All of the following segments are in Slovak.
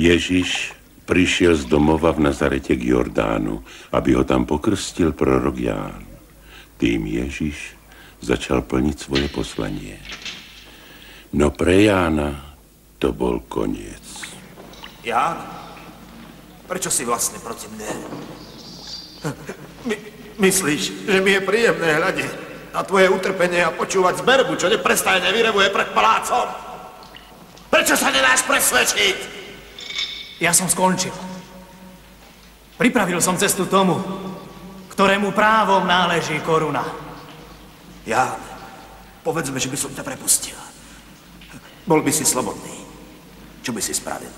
Ježiš prišiel z domova v Nazarete k Jordánu, aby ho tam pokrstil prorok Ján. Tým Ježiš začal plniť svoje poslanie. No pre Jána to bol koniec. Ján? Prečo si vlastne proti mne? Myslíš, že mi je príjemné hľadiť na tvoje utrpenie a počúvať zberbu, čo neprestajne vyrevuje pred palácom? Prečo sa nedáš presvedčiť? Ja som skončil. Pripravil som cestu tomu, ktorému právom náleží koruna. Ján, povedzme, že by som ťa prepustil. Bol by si slobodný. Čo by si spravil?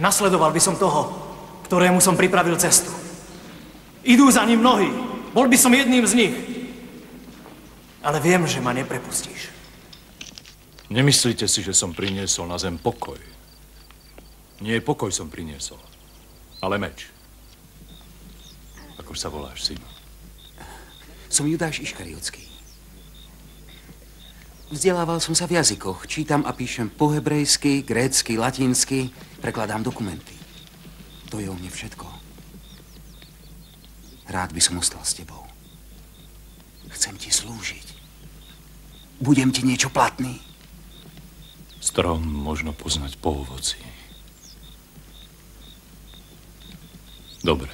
Nasledoval by som toho, ktorému som pripravil cestu. Idú za ním mnohí. Bol by som jedným z nich. Ale viem, že ma neprepustíš. Nemyslíte si, že som priniesol na zem pokoj. Nie pokoj som priniesol, ale meč. Ako sa voláš, synu? Som Judáš Iškariotský. Vzdelával som sa v jazykoch. Čítam a píšem po hebrejsky, grécky, latinsky. Prekladám dokumenty. To je o mne všetko. Rád by som ostal s tebou. Chcem ti slúžiť. Budem ti niečo platný. Strom možno poznať po ovoci. Dobre.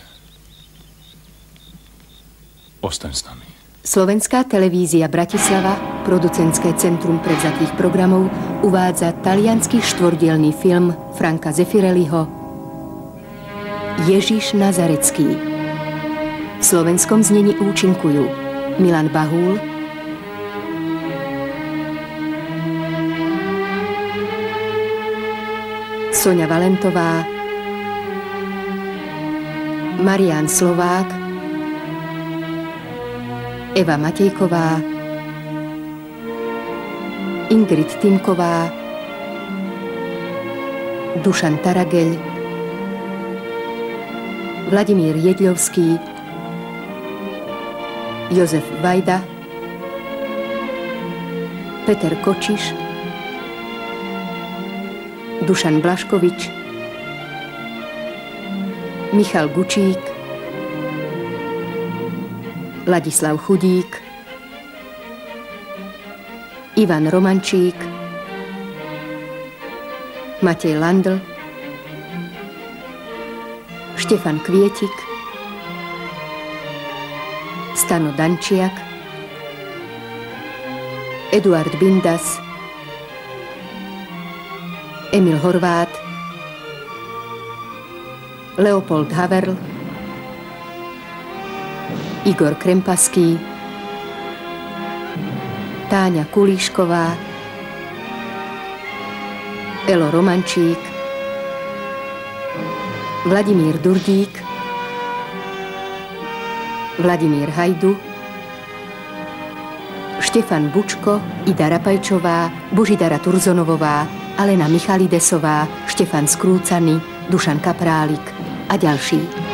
Ostaň s nami. Slovenská televízia Bratislava, producentské centrum prevzatých programov, uvádza taliansky štvordielny film Franka Zeffirelliho Ježiš Nazarecký. V slovenskom znení účinkujú Milan Bahúl, Soňa Valentová, Marián Slovák, Eva Matejková, Ingrid Timková, Dušan Tarageľ, Vladimír Jedľovský, Jozef Vajda, Peter Kočiš, Dušan Blaškovič, Michal Gučík, Ladislav Chudík, Ivan Romančík, Matej Landl, Štefan Kvietik, Stano Dančiak, Eduard Bindas, Emil Horvát, Leopold Haverl, Igor Krempaský, Táňa Kulíšková, Elo Romančík, Vladimír Durdík, Vladimír Hajdu, Štefan Bučko, Ida Rapajčová, Božidara Turzonovová, Alena Michalidesová, Štefan Skrúcany, Dušan Kaprálik a ďalší.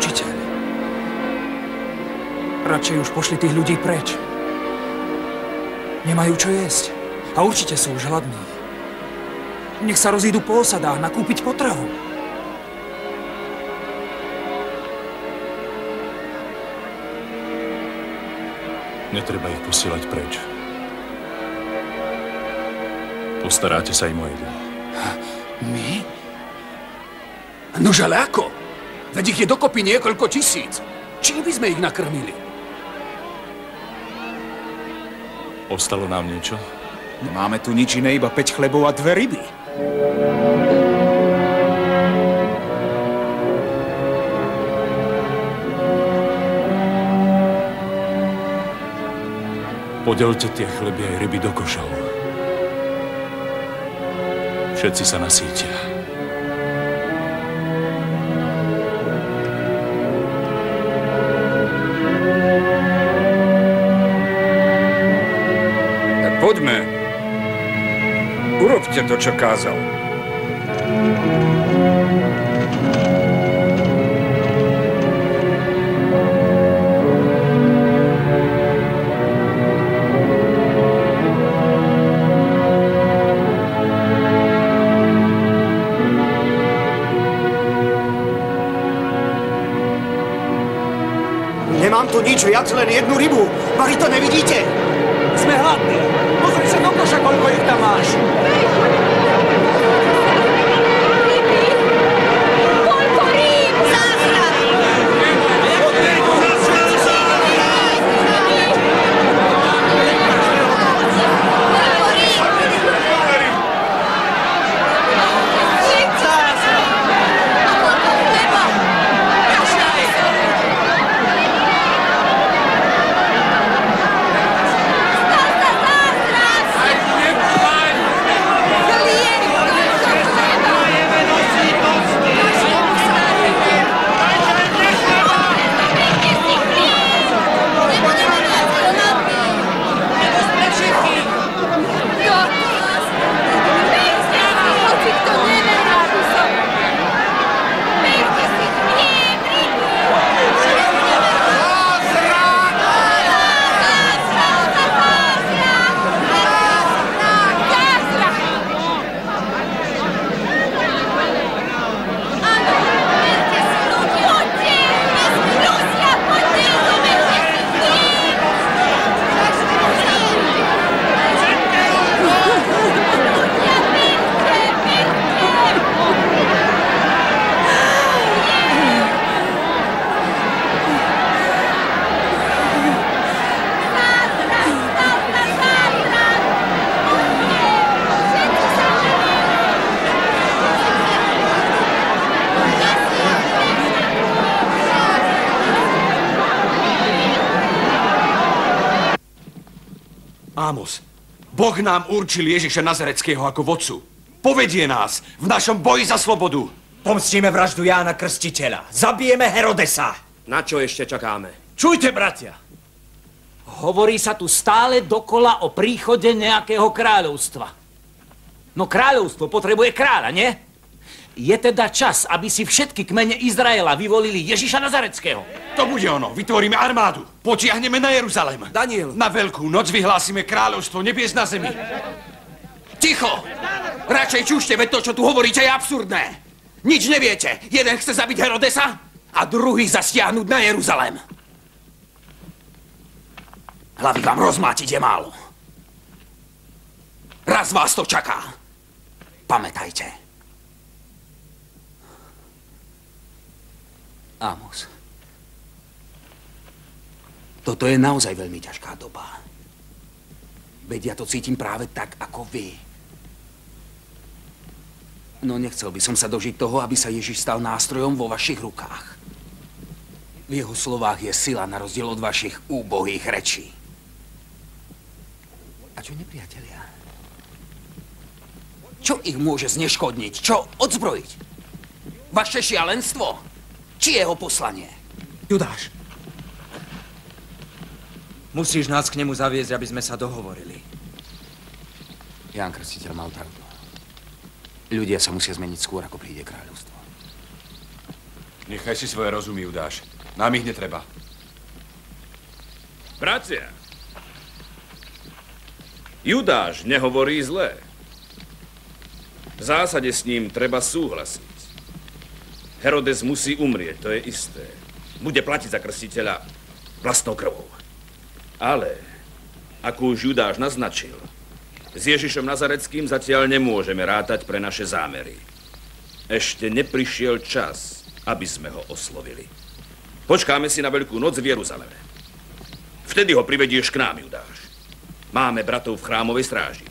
učiteľ. Radšej už pošli tých ľudí preč. Nemajú čo jesť. A určite sú už hladní. Nech sa rozídu po osadách nakúpiť potravu. Netreba ich posielať preč. Postaráte sa im o jedlo. My? Nože ale ako? Veď ich je dokopy niekoľko tisíc. Čím by sme ich nakrmili? Ostalo nám niečo? Nemáme tu nič iné, iba 5 chlebov a 2 ryby. Podelte tie chleby aj ryby do košov. Všetci sa nasítia. Tak poďme. Urobte to, čo kázal. Nemám tu nič viac, len jednu rybu. Mari, to nevidíte? Sme hladní. Pozri sa do koša, koľko ich tam máš. Koľko rýb! Zázrak! Ámos, Boh nám určil Ježiša Nazareckého ako vodcu. Povedie nás v našom boji za slobodu. Pomstíme vraždu Jána Krstiteľa. Zabijeme Herodesa. Na čo ešte čakáme? Čujte, bratia. Hovorí sa tu stále dokola o príchode nejakého kráľovstva. No kráľovstvo potrebuje kráľa, nie? Je teda čas, aby si všetky kmene Izraela vyvolili Ježiša Nazareckého. To bude ono. Vytvoríme armádu. Potiahneme na Jeruzalém. Daniel. Na Veľkú noc vyhlásime kráľovstvo nebies na zemi. Ticho! Radšej čušte, veď to, čo tu hovoríte, je absurdné. Nič neviete. Jeden chce zabiť Herodesa a druhý zasiahnuť na Jeruzalém. Hlavy vám rozmátiť je málo. Raz vás to čaká. Pamätajte. Ámos. Toto je naozaj veľmi ťažká doba. Veď ja to cítim práve tak, ako vy. No nechcel by som sa dožiť toho, aby sa Ježiš stal nástrojom vo vašich rukách. V jeho slovách je sila na rozdiel od vašich úbohých rečí. A čo nepriatelia? Čo ich môže zneškodniť? Čo odzbrojiť? Vaše šialenstvo? Či jeho poslanie? Judáš, musíš nás k nemu zaviesť, aby sme sa dohovorili. Ján Krstiteľ mal pravdu. Ľudia sa musia zmeniť skôr, ako príde kráľovstvo. Nechaj si svoje rozumy, Judáš. Nám ich netreba. Bratia, Judáš nehovorí zlé. V zásade s ním treba súhlasiť. Herodes musí umrieť, to je isté. Bude platiť za krstiteľa vlastnou krvou. Ale, ako už Judáš naznačil, s Ježišom Nazareckým zatiaľ nemôžeme rátať pre naše zámery. Ešte neprišiel čas, aby sme ho oslovili. Počkáme si na Veľkú noc v Jeruzaleme. Vtedy ho privedieš k nám, Judáš. Máme bratov v chrámovej stráži.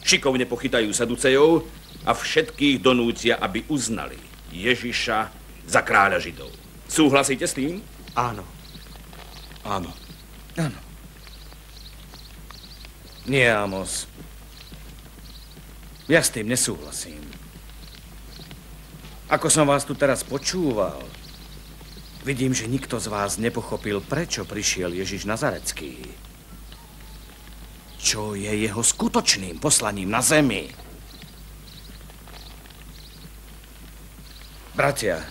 Šikovne pochytajú Saducejov a všetkých donútia, aby uznali Ježiša za kráľa Židov. Súhlasíte s tým? Áno. Áno. Áno. Nie, Amos. Ja s tým nesúhlasím. Ako som vás tu teraz počúval, vidím, že nikto z vás nepochopil, prečo prišiel Ježiš Nazarecký. Čo je jeho skutočným poslaním na zemi? Bratia,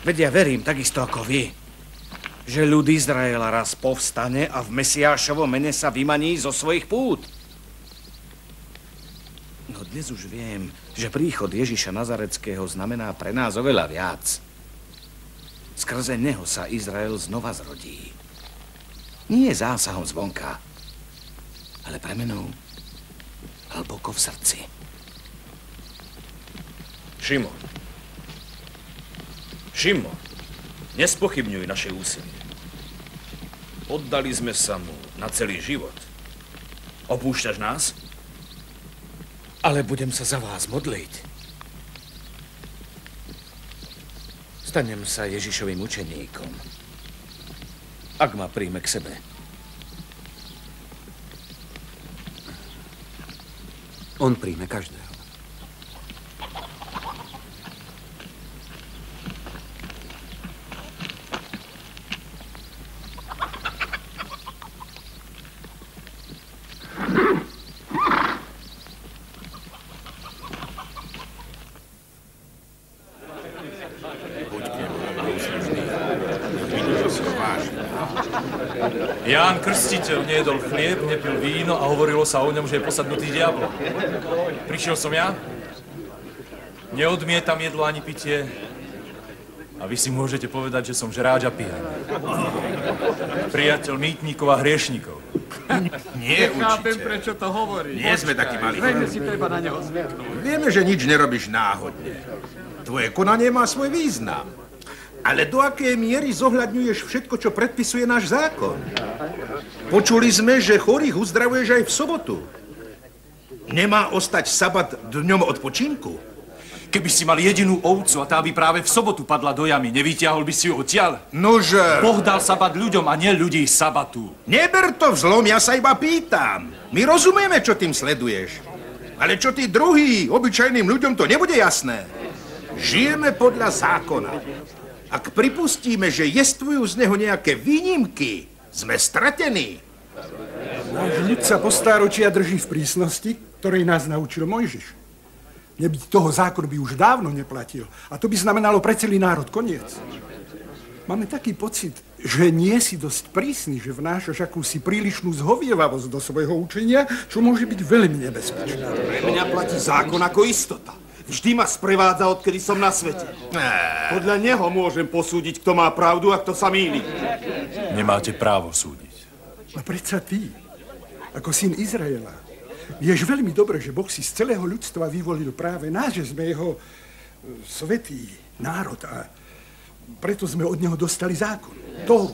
veď ja verím takisto ako vy, že ľud Izraela raz povstane a v Mesiášovom mene sa vymaní zo svojich pút. No dnes už viem, že príchod Ježiša Nazareckého znamená pre nás oveľa viac. Skrze neho sa Izrael znova zrodí. Nie zásahom zvonka, ale premenou hlboko v srdci. Šimon, nespochybňuj naše úsilie. Oddali sme sa mu na celý život. Opúšťaš nás? Ale budem sa za vás modliť. Stanem sa Ježišovým učeníkom, ak ma príjme k sebe. On príjme každého. Ján Krstiteľ nejedol chlieb, nepil víno a hovorilo sa o ňom, že je posadnutý diablom. Prišiel som ja, neodmietam jedlo ani pitie a vy si môžete povedať, že som žráč a pijaný. Priateľ mýtnikov a hriešnikov. Nie, Nechápem, určite. prečo to hovorí. Nie sme takí malí. Zrejme si treba na neho zvyknúť. Vieme, že nič nerobíš náhodne. Tvoje konanie má svoj význam. Ale do akej miery zohľadňuješ všetko, čo predpisuje náš zákon? Počuli sme, že chorých uzdravuješ aj v sobotu. Nemá ostať sabat dňom odpočinku? Keby si mal jedinú ovcu a tá by práve v sobotu padla do jamy, nevyťahol by si ju odtiaľ? Nože... Boh dal sabat ľuďom a nie ľudí sabatu. Neber to vzlom, ja sa iba pýtam. My rozumieme, čo tým sleduješ. Ale čo tí druhí, obyčajným ľuďom to nebude jasné. Žijeme podľa zákona. Ak pripustíme, že jestvujú z neho nejaké výnimky, sme stratení. Náš ľud sa po stáročia drží v prísnosti, ktorej nás naučil Mojžiš. Nebyť toho zákon by už dávno neplatil. A to by znamenalo pre celý národ koniec. Máme taký pocit, že nie si dosť prísny, že vnášaš akúsi prílišnú zhovievavosť do svojho učenia, čo môže byť veľmi nebezpečné. Pre mňa platí zákon ako istota. Vždy ma sprevádza, odkedy som na svete. Podľa neho môžem posúdiť, kto má pravdu a kto sa mýli. Nemáte právo súdiť. A predsa ty, ako syn Izraela, vieš veľmi dobre, že Boh si z celého ľudstva vyvolil práve nás, že sme jeho svätý národ a preto sme od neho dostali zákon. To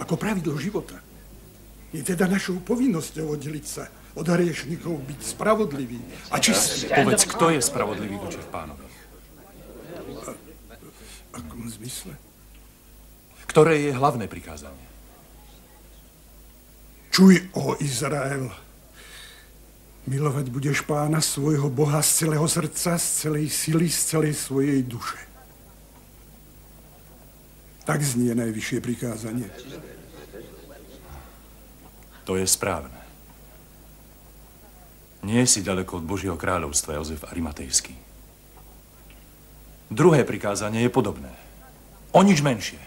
ako pravidlo života. Je teda našou povinnosťou oddeliť sa od hriešnikov, byť spravodlivý a čistý. Povedz, kto je spravodlivý v očiach Pánových? V akom zmysle? Ktoré je hlavné prikázanie? Čuj, o Izrael, milovať budeš Pána svojho Boha z celého srdca, z celej sily, z celej svojej duše. Tak znie najvyššie prikázanie. To je správne. Nie si ďaleko od Božieho kráľovstva, Jozef Arimatejský. Druhé prikázanie je podobné. O nič menšie.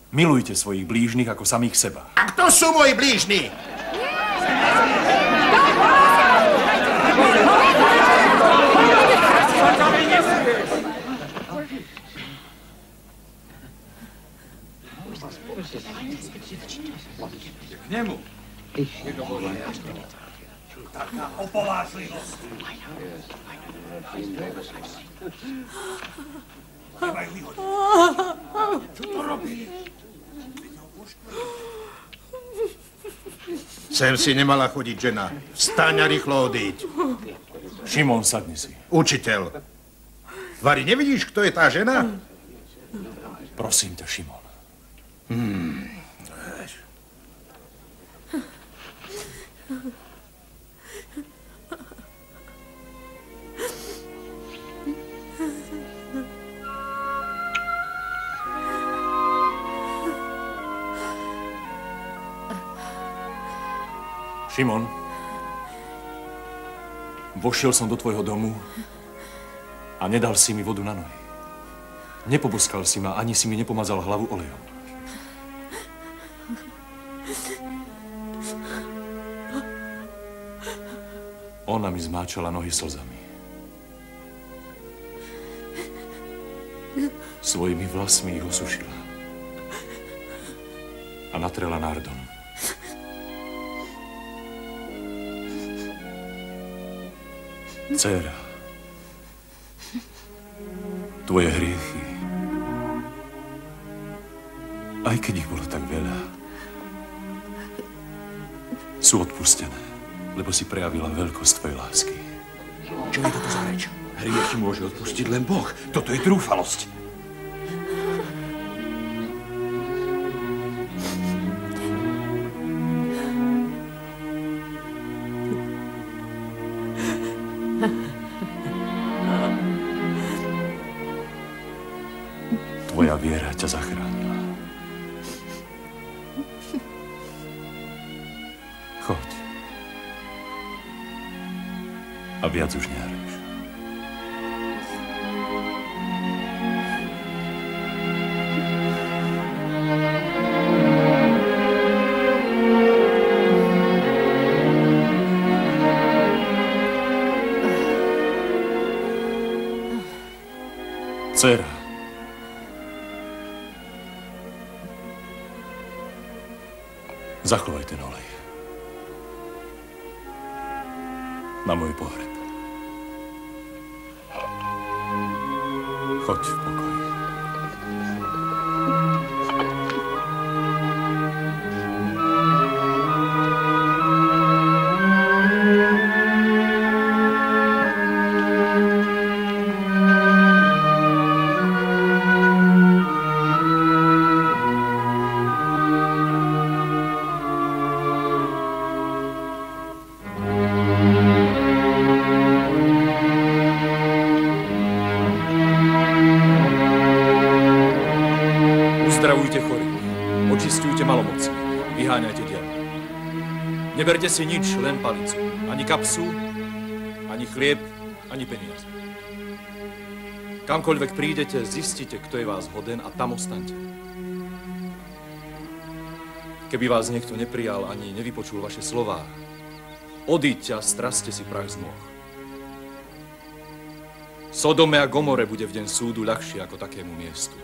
Milujte svojich blížnych ako samých seba. A kto sú moji blížni? K nemu. Taká opovážlivosť. Nemajú vyhodiť. Čo to robí? Sem si nemala chodiť, žena. Vstaň a rýchlo odíď. Šimon, sadni si. Učiteľ. Vary, nevidíš, kto je tá žena? Prosím ťa, Šimon. Šimon, vošiel som do tvojho domu a nedal si mi vodu na nohy. Nepoboskal si ma, ani si mi nepomazal hlavu olejom. Ona mi zmáčala nohy slzami. Svojimi vlasmi ich osušila a natrela nárdom. Dcéra, tvoje hriechy, aj keď ich bolo tak veľa, sú odpustené, lebo si prejavila veľkosť tvojej lásky. Čo je toto za reč? Hriechy môže odpustiť len Boh. Toto je trúfalosť. Tvoja viera ťa zachránila. Choď. A viac už nehreš. Dcéra. Zachovaj ten olej. Na môj pohreb. Choď v pokoji. Uzdravujte chorých, očistujte malomocných, vyháňajte diabla. Neberte si nič, len palicu, ani kapsu, ani chlieb, ani peniaze. Kamkoľvek prídete, zistite, kto je vás hoden a tam ostaňte. Keby vás niekto neprijal ani nevypočul vaše slová, odíďte a straste si prach z nôh. Sodome a Gomore bude v deň súdu ľahšie ako takému miestu.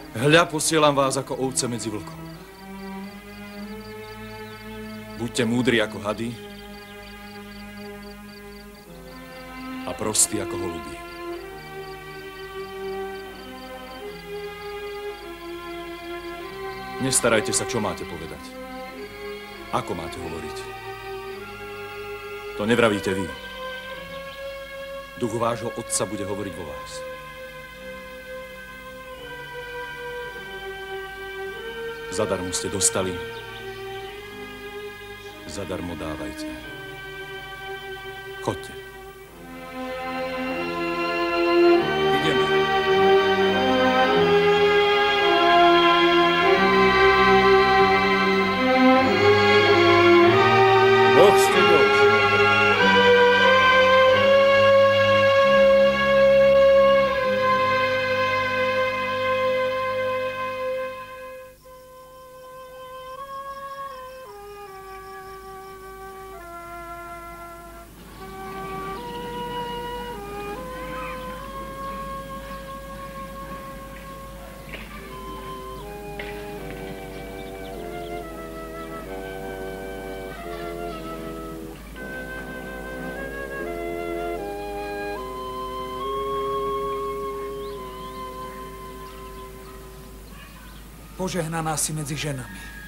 Hľa, posielam vás ako ovce medzi vlkov. Buďte múdri ako hady a prostí ako holubí. Nestarajte sa, čo máte povedať. Ako máte hovoriť. To nevravíte vy. Duch vášho Otca bude hovoriť vo vás. Zadarmo ste dostali, zadarmo dávajte. Choďte. Ideme. Boh ste Boh. Požehnaná si medzi ženami.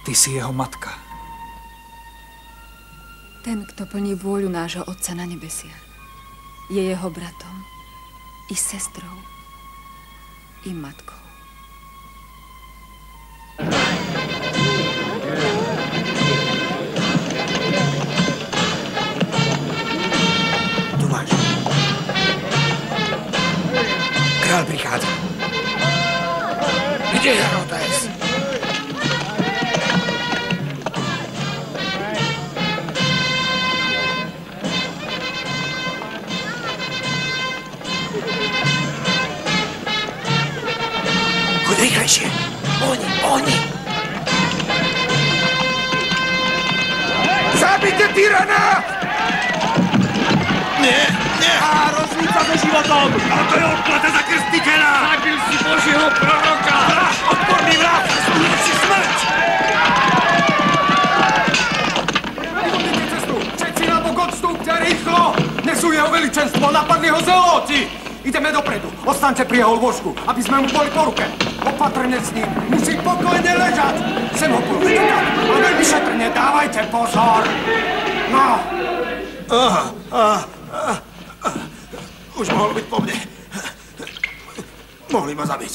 Ty si jeho matka. Ten, kto plní vôľu nášho Otca na nebesiach, je jeho bratom, i sestrou, i matkou. Tu máš. Král prichádza. Kde je Herodes? Rýchlejšie! Oni! Zabite tyrana! Nie! A rozvíť sa so životom! A to je odplata za krstiteľa! Zabil si Božieho proroka! Vrah! Odporný vrah! Zaslúžil si smrť! Vyvodnite cestu! Všetci na bok odstúpte rýchlo! Nesú jeho veličenstvo, napadli ho zelóti! Ideme dopredu, ostaňte pri jeho lôžku, aby sme mu boli po ruke. Opatrne s ním, musí pokojne ležať. Sem ho pôjde tak, a veľmi šetrne, dávajte pozor. No. Už mohol byť po mne. Mohli ma zabiť.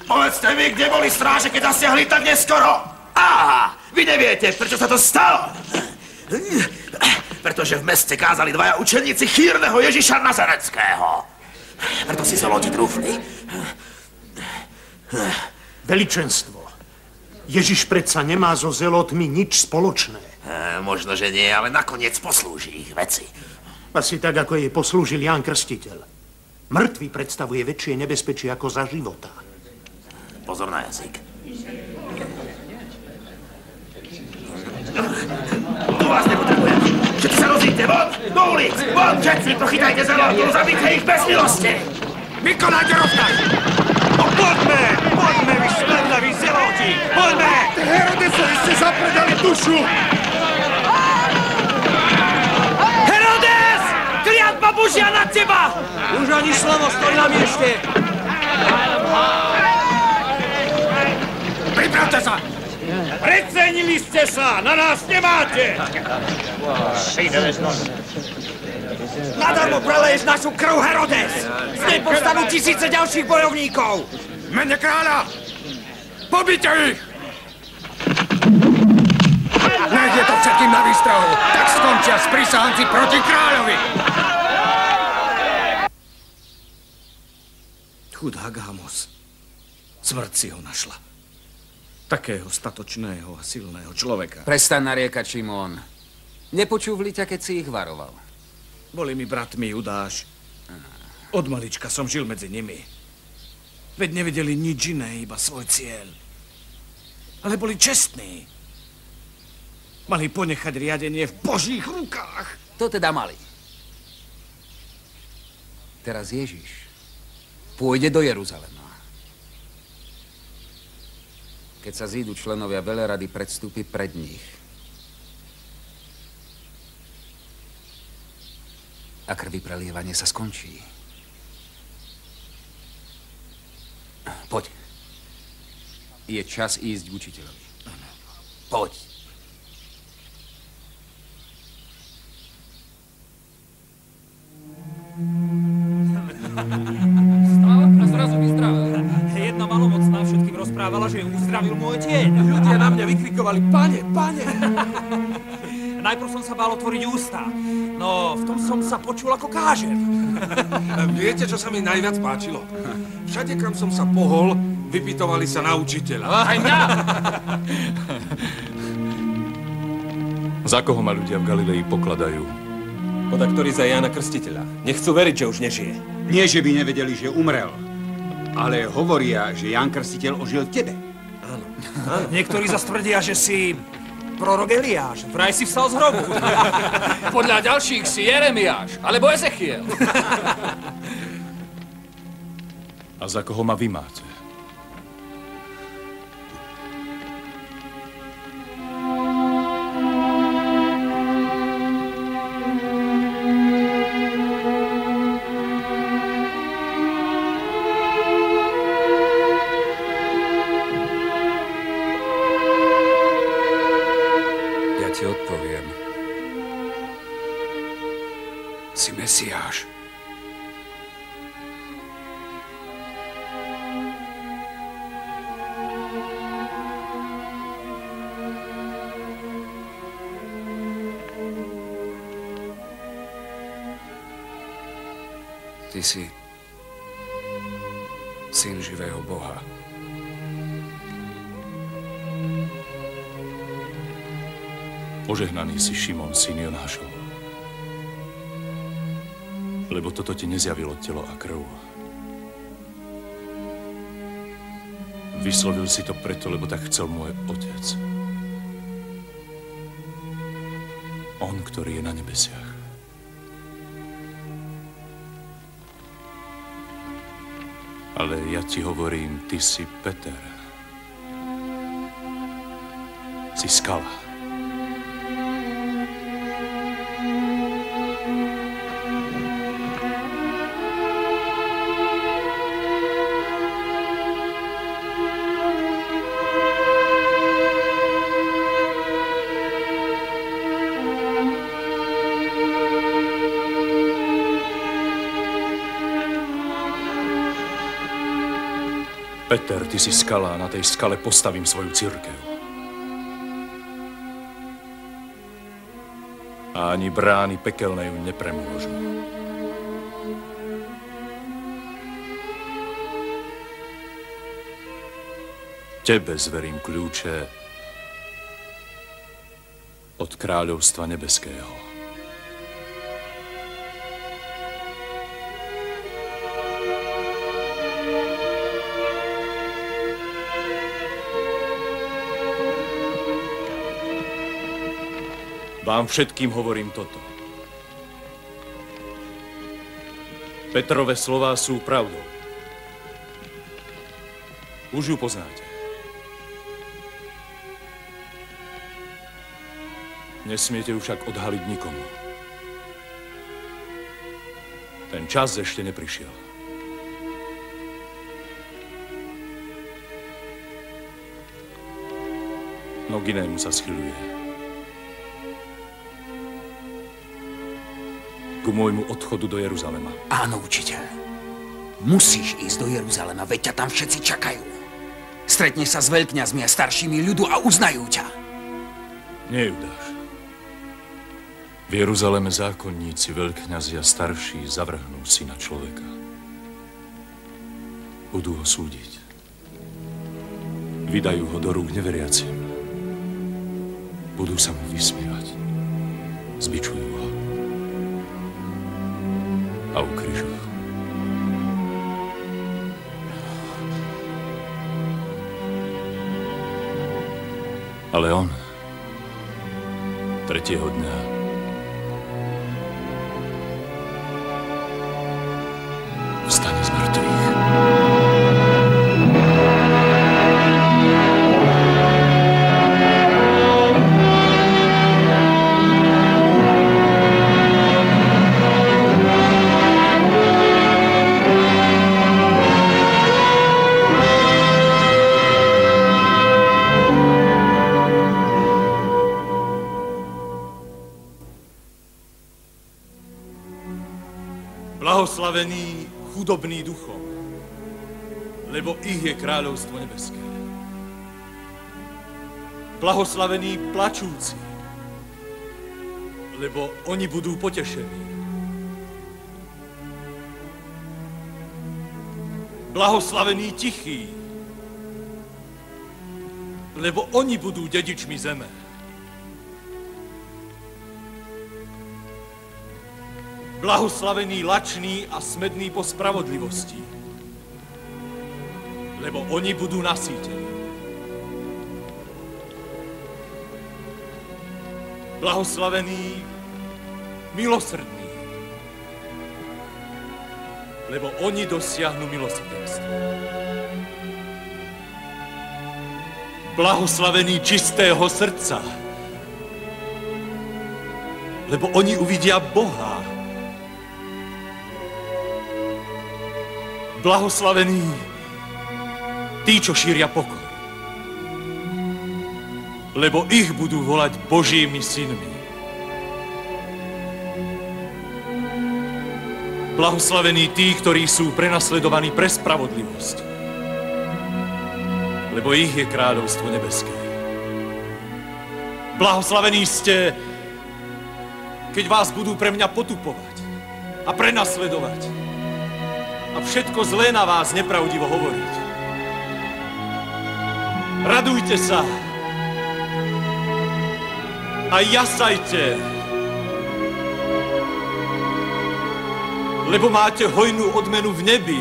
Povedzte mi, kde boli stráže, keď zasiahli tak neskoro. Aha, vy neviete, prečo sa to stalo. Pretože v meste kázali dvaja učeníci chýrneho Ježiša Nazareckého. Preto si zeloti trúfli. Veličenstvo. Ježiš predsa nemá so zelotmi nič spoločné. Možno, že nie, ale nakoniec poslúži ich veci. Asi tak, ako jej poslúžil Ján Krstiteľ. Mŕtvy predstavuje väčšie nebezpečie ako za života. Pozor na jazyk. Tu vás nepotrebujem. Všetci sa rozíďte, von! Do ulic! Von! Všetci, prochytajte zelotov, zabite ich bez milosti! Vykonajte rozkaz! No poďme! Poďme, vy švendaví zeloti! Poďme! Herodesovi ste zapredali dušu! Herodes! Kliatba Božia na teba! Už ani slovo, stoj na mieste! Pripravte sa! Precenili ste sa! Na nás nemáte! Nadarmo preleješ našu krv, Herodes! Z nej povstanú tisíce ďalších bojovníkov! Mene kráľa! Pobite ich! Nech je to všetkým na výstrahu! Tak skončia sprísahanci proti kráľovi! Chudák Hamos. Smrť si ho našla. Takého statočného a silného človeka. Prestaň nariekať, Šimón. Nepočúvli ťa, keď si ich varoval. Boli mi bratmi, Judáš. Od malička som žil medzi nimi. Veď nevedeli nič iné, iba svoj cieľ. Ale boli čestní. Mali ponechať riadenie v Božích rukách. To teda mali. Teraz Ježiš pôjde do Jeruzalema. Keď sa zídu členovia velerady, predstúpi pred nich. A krviprelievanie sa skončí. Poď. Je čas ísť k učiteľovi. Poď. A zrazu vyzdravil. Jedna malomocná všetkým rozprávala, že ju uzdravil môj tieň. Ľudia na mňa vykrikovali, pane, pane. Najprv som sa bál otvoriť ústa, no v tom som sa počul ako kážer. Viete, čo sa mi najviac páčilo? Všade, kam som sa pohol, vypytovali sa na učiteľa. Aj mňa! Za koho ma ľudia v Galilei pokladajú? Podaktori za Jána Krstiteľa. Nechcú veriť, že už nežije. Nie, že by nevedeli, že umrel. Ale hovoria, že Ján Krstiteľ ožil tebe. Áno. Niektorí zas tvrdia, že si prorok Eliáš. Vraj si vstal z hrobu. Podľa ďalších si Jeremiáš, alebo Ezechiel. A za koho ma vy máte? Odpoviem. Si Mesiáš. Ty si syn živého Boha. Požehnaný si, Šimon, syn Jonášov. Lebo toto ti nezjavilo telo a krv. Vyslovil si to preto, lebo tak chcel môj Otec. On, ktorý je na nebesiach. Ale ja ti hovorím, ty si Peter. Si skala. Peter, ty si skala a na tej skale postavím svoju cirkev. A ani brány pekelné ju nepremôžu. Tebe zverím kľúče od kráľovstva nebeského. Vám všetkým hovorím toto. Petrove slová sú pravdou. Už ju poznáte. Nesmiete ju však odhaliť nikomu. Ten čas ešte neprišiel. No k inému sa schyľuje. Ku môjmu odchodu do Jeruzalema. Áno, učiteľ. Musíš ísť do Jeruzalema, veď ťa tam všetci čakajú. Stretneš sa s veľkňazmi a staršími ľudu a uznajú ťa. Nie, Judáš. V Jeruzaleme zákonníci, veľkňazi a starší zavrhnú syna človeka. Budú ho súdiť. Vydajú ho do rúk neveriacim. Budú sa mu vysmievať. Zbičujú ho. A ukrižujú. Ale on tretieho dňa vstane z mŕtvych. Blahoslavení chudobní duchom, lebo ich je kráľovstvo nebeské. Blahoslavení plačúci, lebo oni budú potešení. Blahoslavení tichí, lebo oni budú dedičmi zeme. Blahoslavení lační a smední po spravodlivosti, lebo oni budú nasýtení. Blahoslavení milosrdní, lebo oni dosiahnu milosrdenstvo. Blahoslavení čistého srdca, lebo oni uvidia Boha. Blahoslavení tí, čo šíria pokoj, lebo ich budú volať Božími synmi. Blahoslavení tí, ktorí sú prenasledovaní pre spravodlivosť, lebo ich je kráľovstvo nebeské. Blahoslavení ste, keď vás budú pre mňa potupovať a prenasledovať a všetko zlé na vás nepravdivo hovoriť. Radujte sa a jasajte, lebo máte hojnú odmenu v nebi.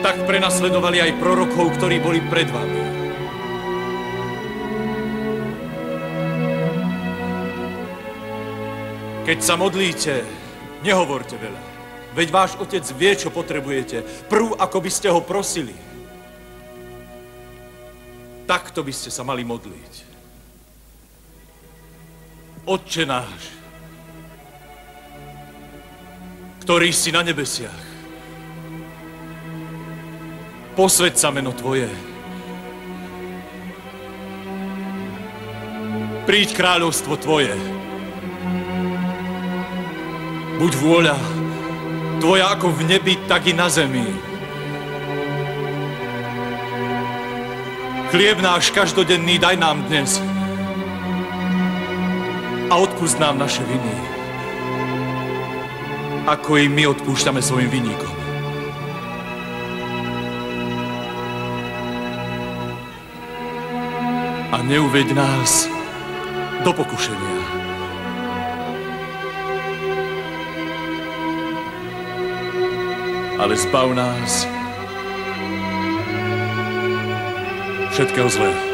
Tak prenasledovali aj prorokov, ktorí boli pred vami. Keď sa modlíte, nehovorte veľa, veď váš otec vie, čo potrebujete, prv ako by ste ho prosili. Takto by ste sa mali modliť. Otče náš, ktorý si na nebesiach, posväť sa meno Tvoje. Príď kráľovstvo Tvoje. Buď vôľa Tvoja ako v nebi, tak i na zemi. Chlieb náš každodenný daj nám dnes a odpusť nám naše viny, ako i my odpúšťame svojim vinníkom. A neuveď nás do pokušenia. Ale zbav nás všetkého zlého.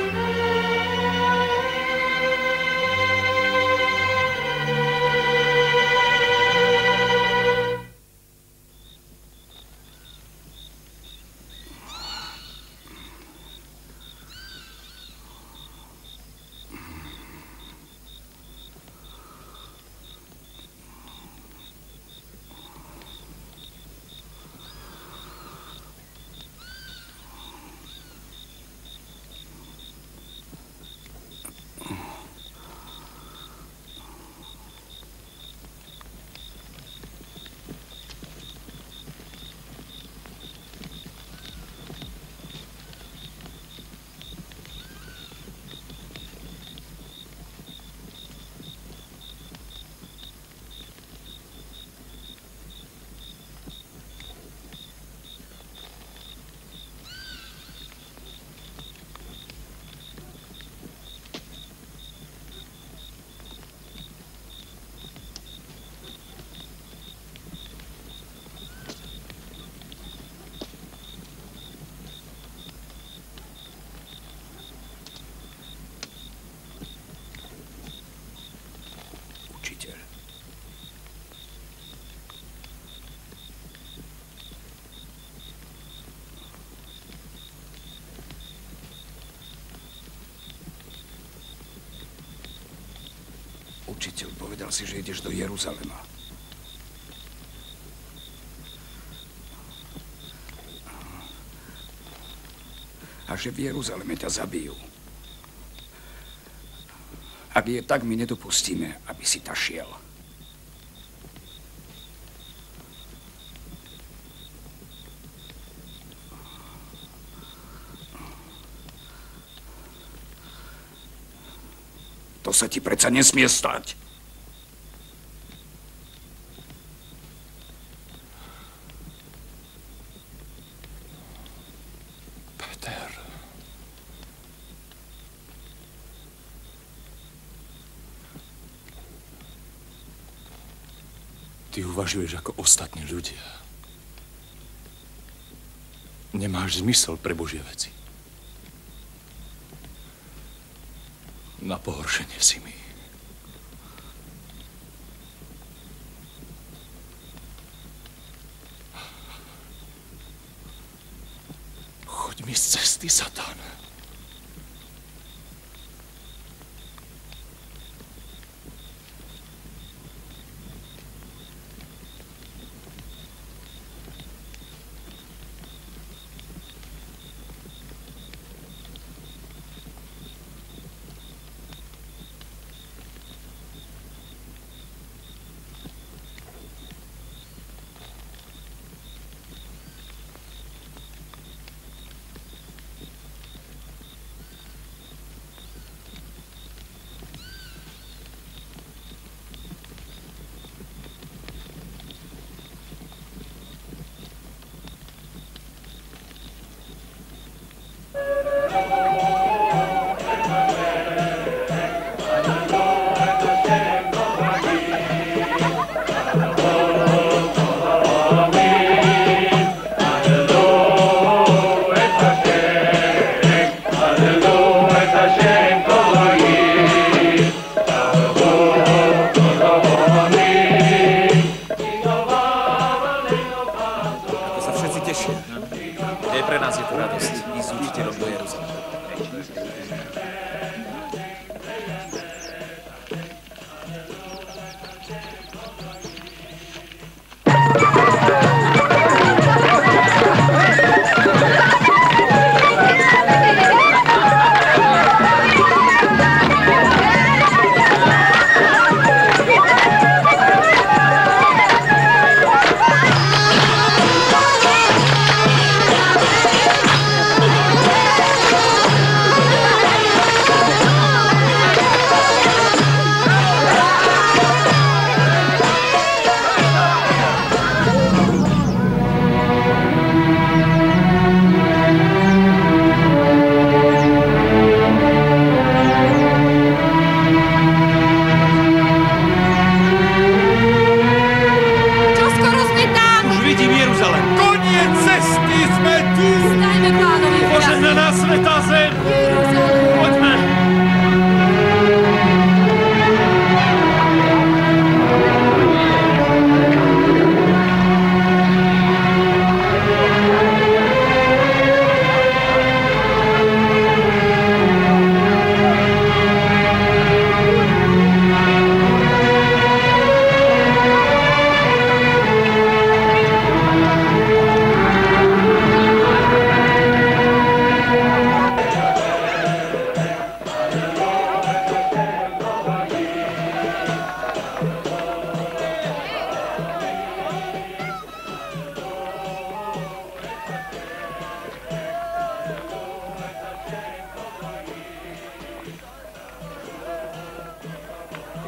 Učiteľ, povedal si, že ideš do Jeruzalema. A že v Jeruzaleme ťa zabijú. Ak je tak, my nedopustíme, aby si tam šiel. To sa ti predsa nesmie stať. Peter. Ty uvažuješ ako ostatní ľudia. Nemáš zmysel pre Božie veci. Na pohoršenie si mi. Choď mi z cesty, Satan.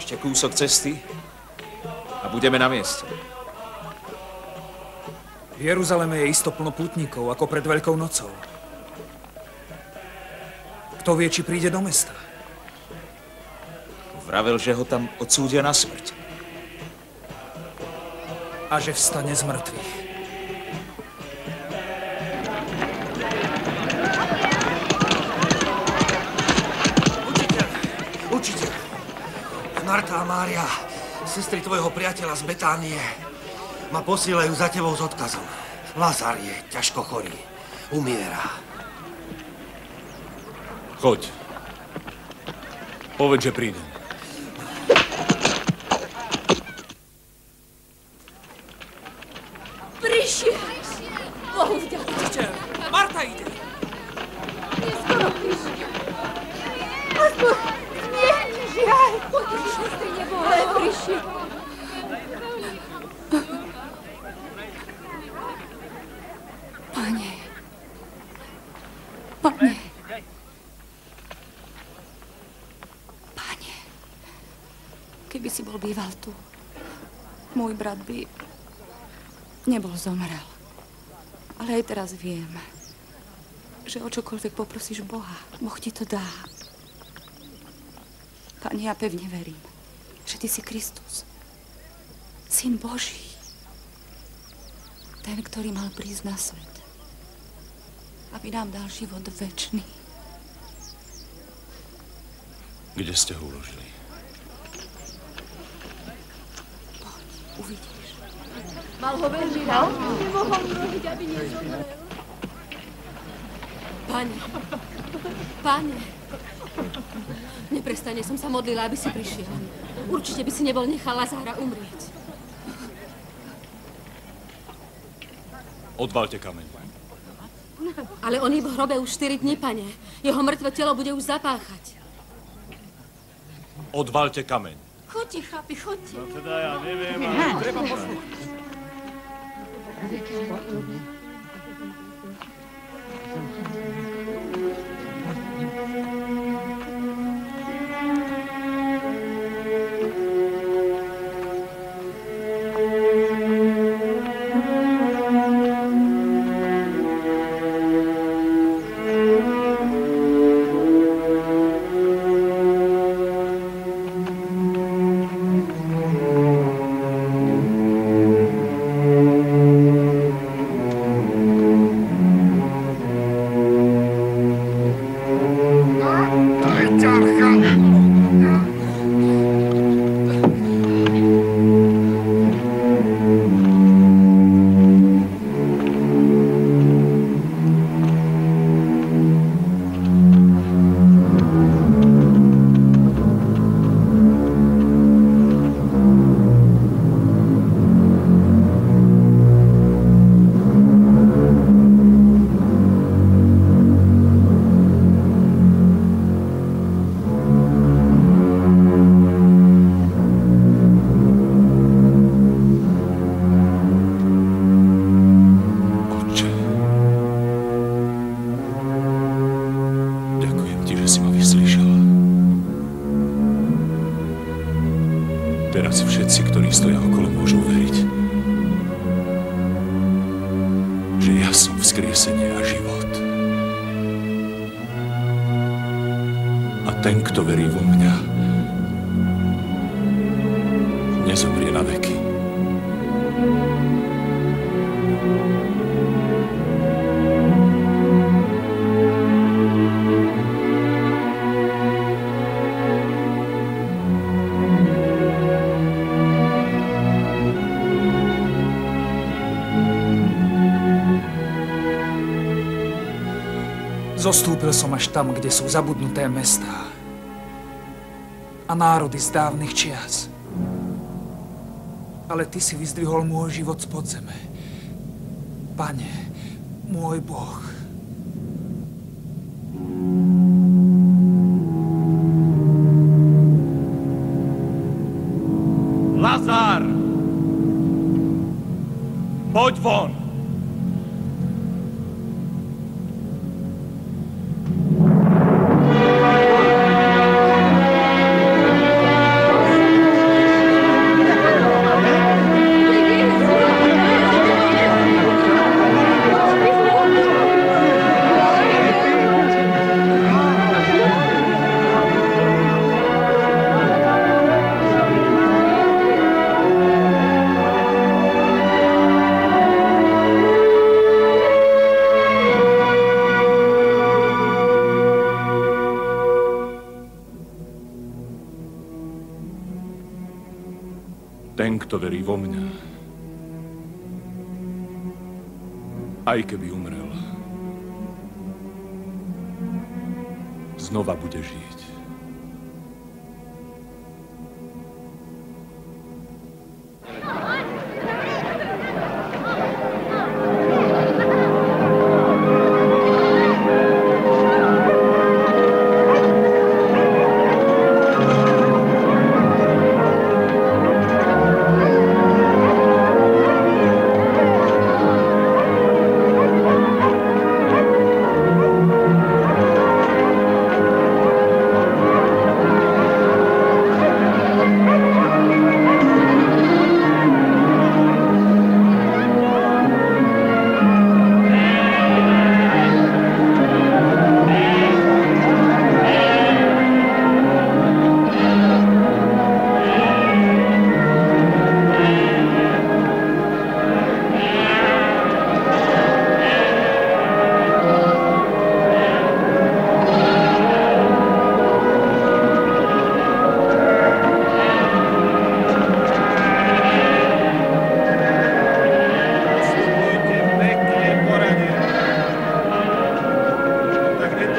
Ešte kúsok cesty a budeme na mieste. V Jeruzaleme je isto plno pútnikov, ako pred Veľkou nocou. Kto vie, či príde do mesta? Vravel, že ho tam odsúdia na smrť. A že vstane z mŕtvych. Učiteľ, Marta a Mária, sestry tvojho priateľa z Betánie, ma posílajú za tebou s odkazom. Lazar je ťažko chorý. Umiera. Choď. Povedz, že prídem. Prišiel. Bohu vďaka. Učiteľ, Marta ide. Neskoro prišiel. Aspoň zmierni žiaľ. Prišiel ste nebolo, ale prišiel. Pane. Pane. Pane. Keby si bol býval tu, môj brat by nebol zomrel. Ale aj teraz viem, že o čokoľvek poprosíš Boha, Boh ti to dá. Pane, ja pevne verím, že ty si Kristus, Syn Boží, ten, ktorý mal prísť na svet, aby nám dal život večný. Kde ste ho uložili? Poď, uvidíš. Mal ho veľmi rád. Nemohol urobiť, aby nezomrel. Pane. Neprestane som sa modlila, aby si prišiel. Určite by si nebol nechal Lazára umrieť. Odvalte kameň. Ale on je v hrobe už 4 dní, pane. Jeho mŕtve telo bude už zapáchať. Odvalte kameň. Choďte, chlapi, choďte. No teda ja neviem, ale treba poslúchať. Teraz všetci, ktorí stoja okolo, môžu veriť, že ja som vzkriesenie a život. A ten, kto verí vo mňa, nezomrie na veky. Zostúpil som až tam, kde sú zabudnuté mestá a národy z dávnych čias. Ale ty si vyzdvihol môj život z podzeme. Pane, môj Boh. Lazár! Poď von! Ten, kto verí vo mňa, aj keby umrel, znova bude žiť.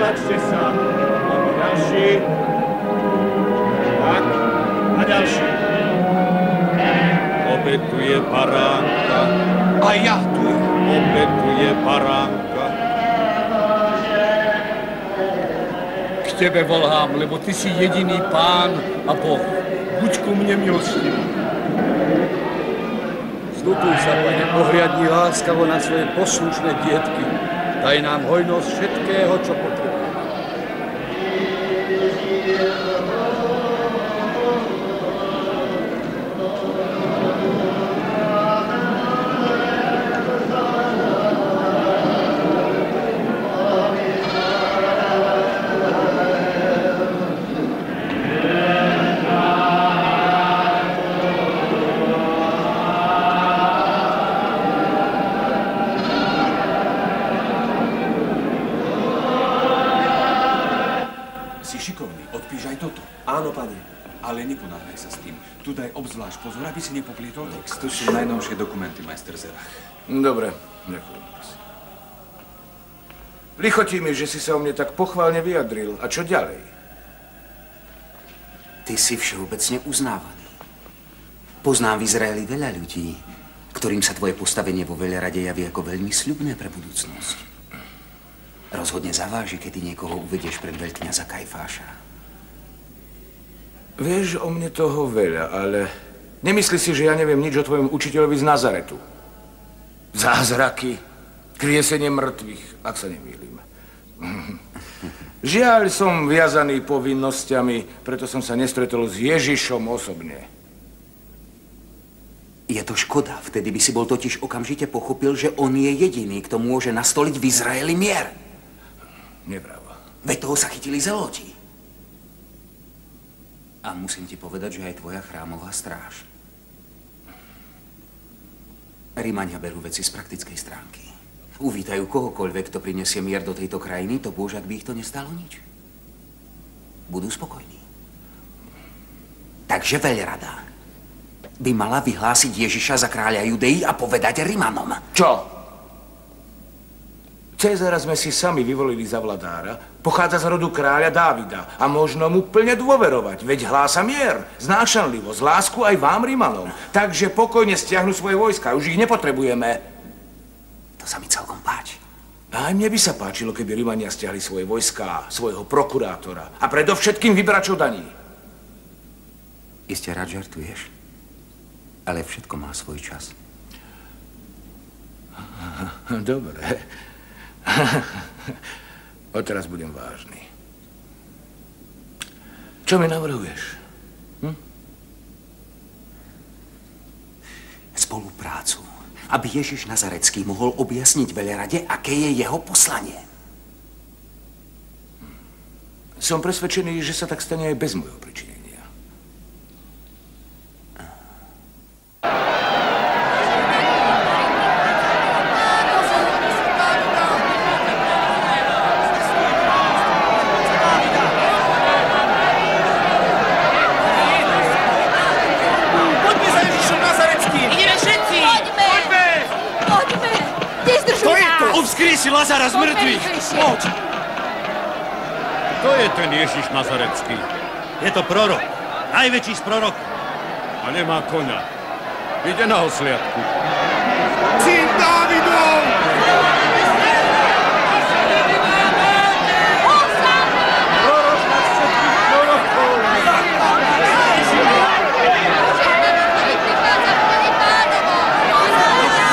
Netlačte sa. A ďalší. Tak. A ďalší. Obetuje baránka. A ja tu je. Obetuje baránka. K tebe volám, lebo ty si jediný pán a Boh. Buď ku mne milostivý. Zlutuj sa, Pane, pohliadni láskavo na svoje poslušné dietky. Daj nám hojnosť všetkého, čo potrebujeme. Áno, pane. Ale neponáhľaj sa s tým. Tu daj obzvlášť pozor, aby si nepoplietol text. To sú najnovšie dokumenty, majster Zerach. Dobre, ďakujem. Lichotí mi, že si sa o mne tak pochválne vyjadril. A čo ďalej? Ty si všeobecne uznávaný. Poznám v Izraeli veľa ľudí, ktorým sa tvoje postavenie vo veľrade javí ako veľmi sľubné pre budúcnosť. Rozhodne zaváži, keď ty niekoho uvedieš pred veľkňaza Kajfáša. Vieš o mne toho veľa, ale nemyslí si, že ja neviem nič o tvojom učiteľovi z Nazaretu. Zázraky, kriesenie mŕtvych, ak sa nemýlim. Žiaľ, som viazaný povinnosťami, preto som sa nestretol s Ježišom osobne. Je to škoda, vtedy by si bol totiž okamžite pochopil, že on je jediný, kto môže nastoliť v Izraeli mier. Nepravo. Veď toho sa chytili zeloti. A musím ti povedať, že aj tvoja chrámová stráž. Rímania berú veci z praktickej stránky. Uvítajú kohokoľvek, kto prinesie mier do tejto krajiny, to bôž, ak by ich to nestalo nič. Budú spokojní. Takže veľrada by mala vyhlásiť Ježiša za kráľa Judei a povedať Rimanom. Čo? Cézara sme si sami vyvolili za vladára, pochádza z rodu kráľa Dávida a možno mu plne dôverovať, veď hlása mier, znášanlivosť, lásku aj vám, Rimanom. Takže pokojne stiahnu svoje vojska, už ich nepotrebujeme. To sa mi celkom páči. Aj mne by sa páčilo, keby Rimania stiahli svoje vojská, svojho prokurátora a predovšetkým vyberačov daní. Iste rád žartuješ, ale všetko má svoj čas. Dobre. Odteraz budem vážny. Čo mi navrhuješ? Spoluprácu. Aby Ježiš Nazarecký mohol objasniť veľrade, aké je jeho poslanie. Som presvedčený, že sa tak stane aj bez môjho pričinenia. Vzkrísi Lazara z mŕtvych! Poď! Kto je ten Ježiš Nazarecký? Je to prorok. Najväčší z prorokov. A nemá koňa. Ide na osliadku. Syn Dávidov!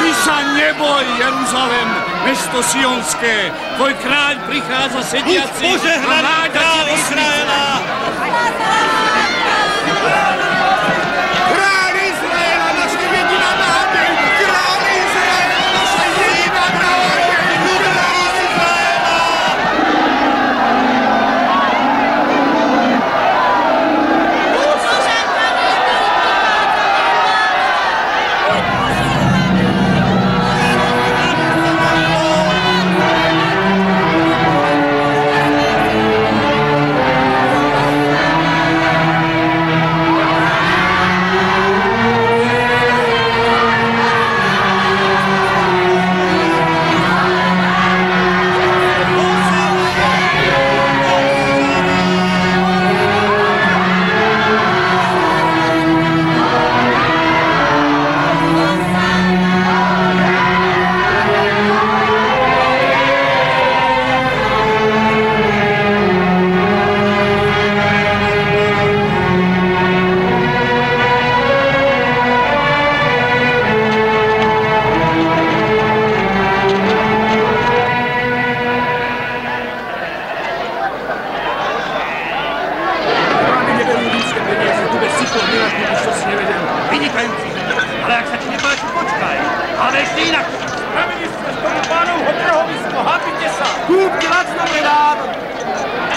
Ty sa neboj, Jeruzalém, mesto Sionské. Tvoj kráľ prichádza sediaci. Buď požehnaný kráľ Izraela! Kráľ Izraela, naša jediná nádej! Kráľ Izraela, naša jediná nádej! Kráľ Izraela!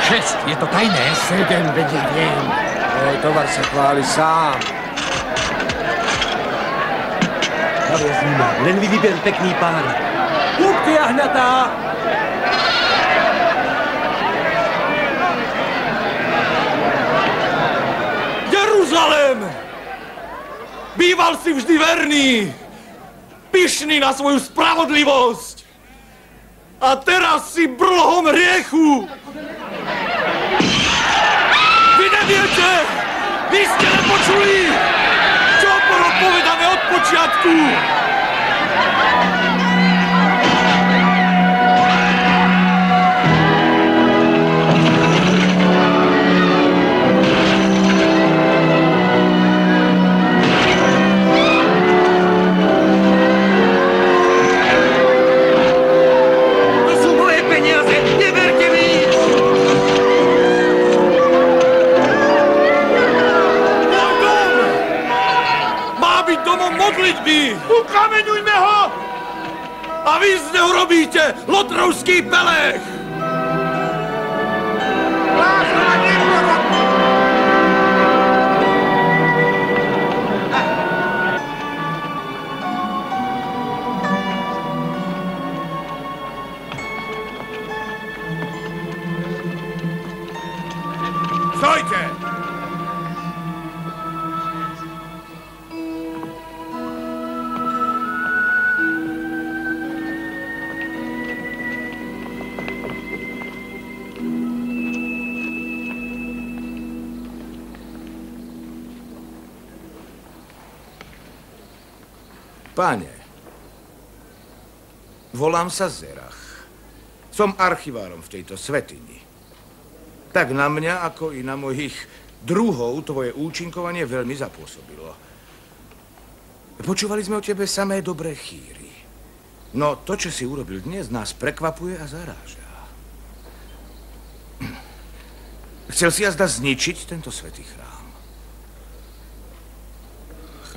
6, je to tajné? 7, veď ja viem. Môj tovar sa chváli sám. Naviac nima, len vy vyber pekný pár. Kúpte jahňatá! Jeruzalém! Býval si vždy verný, pyšný na svoju spravodlivosť. A teraz si brlohom hriechu. Vy neviete, vy ste nepočuli, čo bolo povedané od počiatku. Modlitby! Ukameňujme ho! A vy z neho robíte lotrovský pelech! Stojte! Páne, volám sa Zerach. Som archivárom v tejto svätyni. Tak na mňa, ako i na mojich druhov, tvoje účinkovanie veľmi zapôsobilo. Počúvali sme o tebe samé dobré chýry. No to, čo si urobil dnes, nás prekvapuje a zaráža. Chcel si jazda zničiť tento svätý chrám.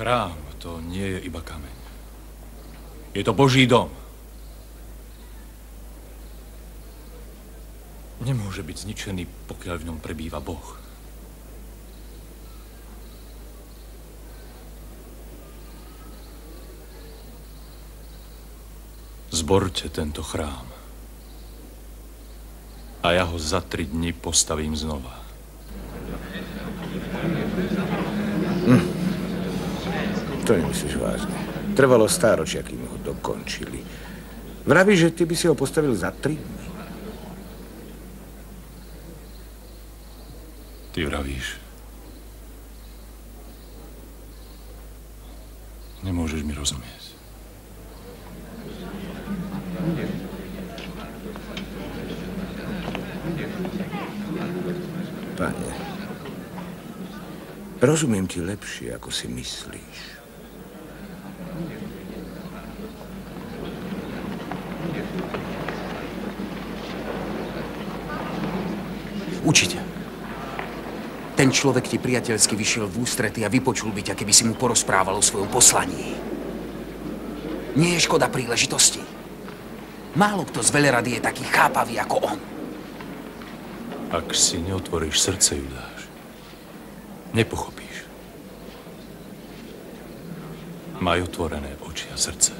Chrám to nie je iba kameň. Je to Boží dom. Nemôže byť zničený, pokiaľ v ňom prebýva Boh. Zborte tento chrám. A ja ho za 3 dni postavím znova. To nemyslíš vážne. Trvalo stáročia, kým ho dokončili. Vravíš, že ty by si ho postavil za 3 dní? Ty vravíš. Nemôžeš mi rozumieť. Pane, rozumiem ti lepšie, ako si myslíš. Učiteľ, ten človek ti priateľsky vyšiel v ústrety a vypočul by ťa, keby si mu porozprával o svojom poslaní. Nie je škoda príležitosti. Málo kto z velerady je taký chápavý ako on. Ak si neotvoríš srdce, Judáš, nepochopíš. Maj otvorené oči a srdce.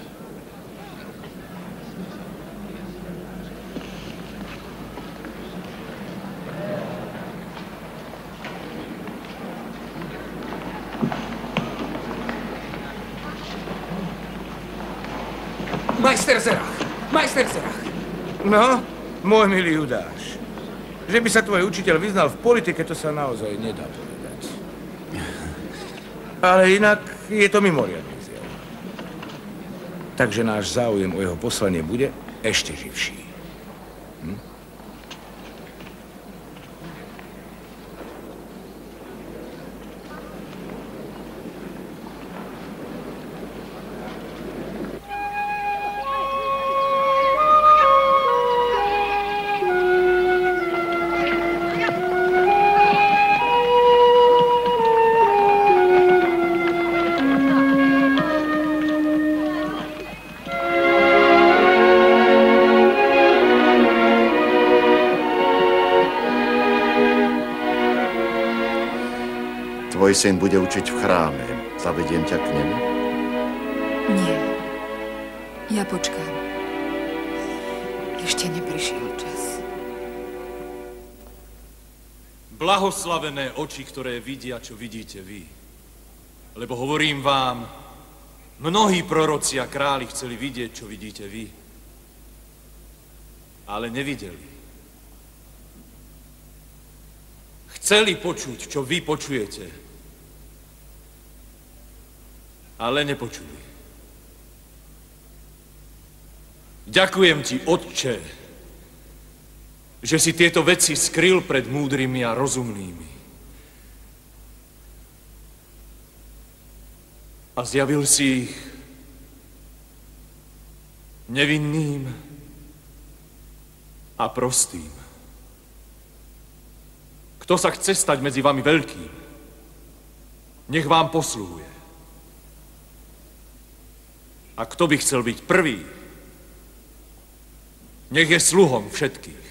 Majster Zerach. No, môj milý Judáš. Že by sa tvoj učiteľ vyznal v politike, to sa naozaj nedá povedať. Ale inak je to mimoriadny zjav. Takže náš záujem o jeho poslanie bude ešte živší. tvoj syn bude učiť v chráme. Zavediem ťa k nemu? Nie. Ja počkám. Ešte neprišiel čas. Blahoslavené oči, ktoré vidia, čo vidíte vy. Lebo hovorím vám, mnohí proroci a králi chceli vidieť, čo vidíte vy. Ale nevideli. Chceli počuť, čo vy počujete. Ale nepočuli. Ďakujem ti, Otče, že si tieto veci skryl pred múdrymi a rozumnými. A zjavil si ich nevinným a prostým. Kto sa chce stať medzi vami veľkým, nech vám posluhuje. A kto by chcel byť prvý, nech je sluhom všetkých.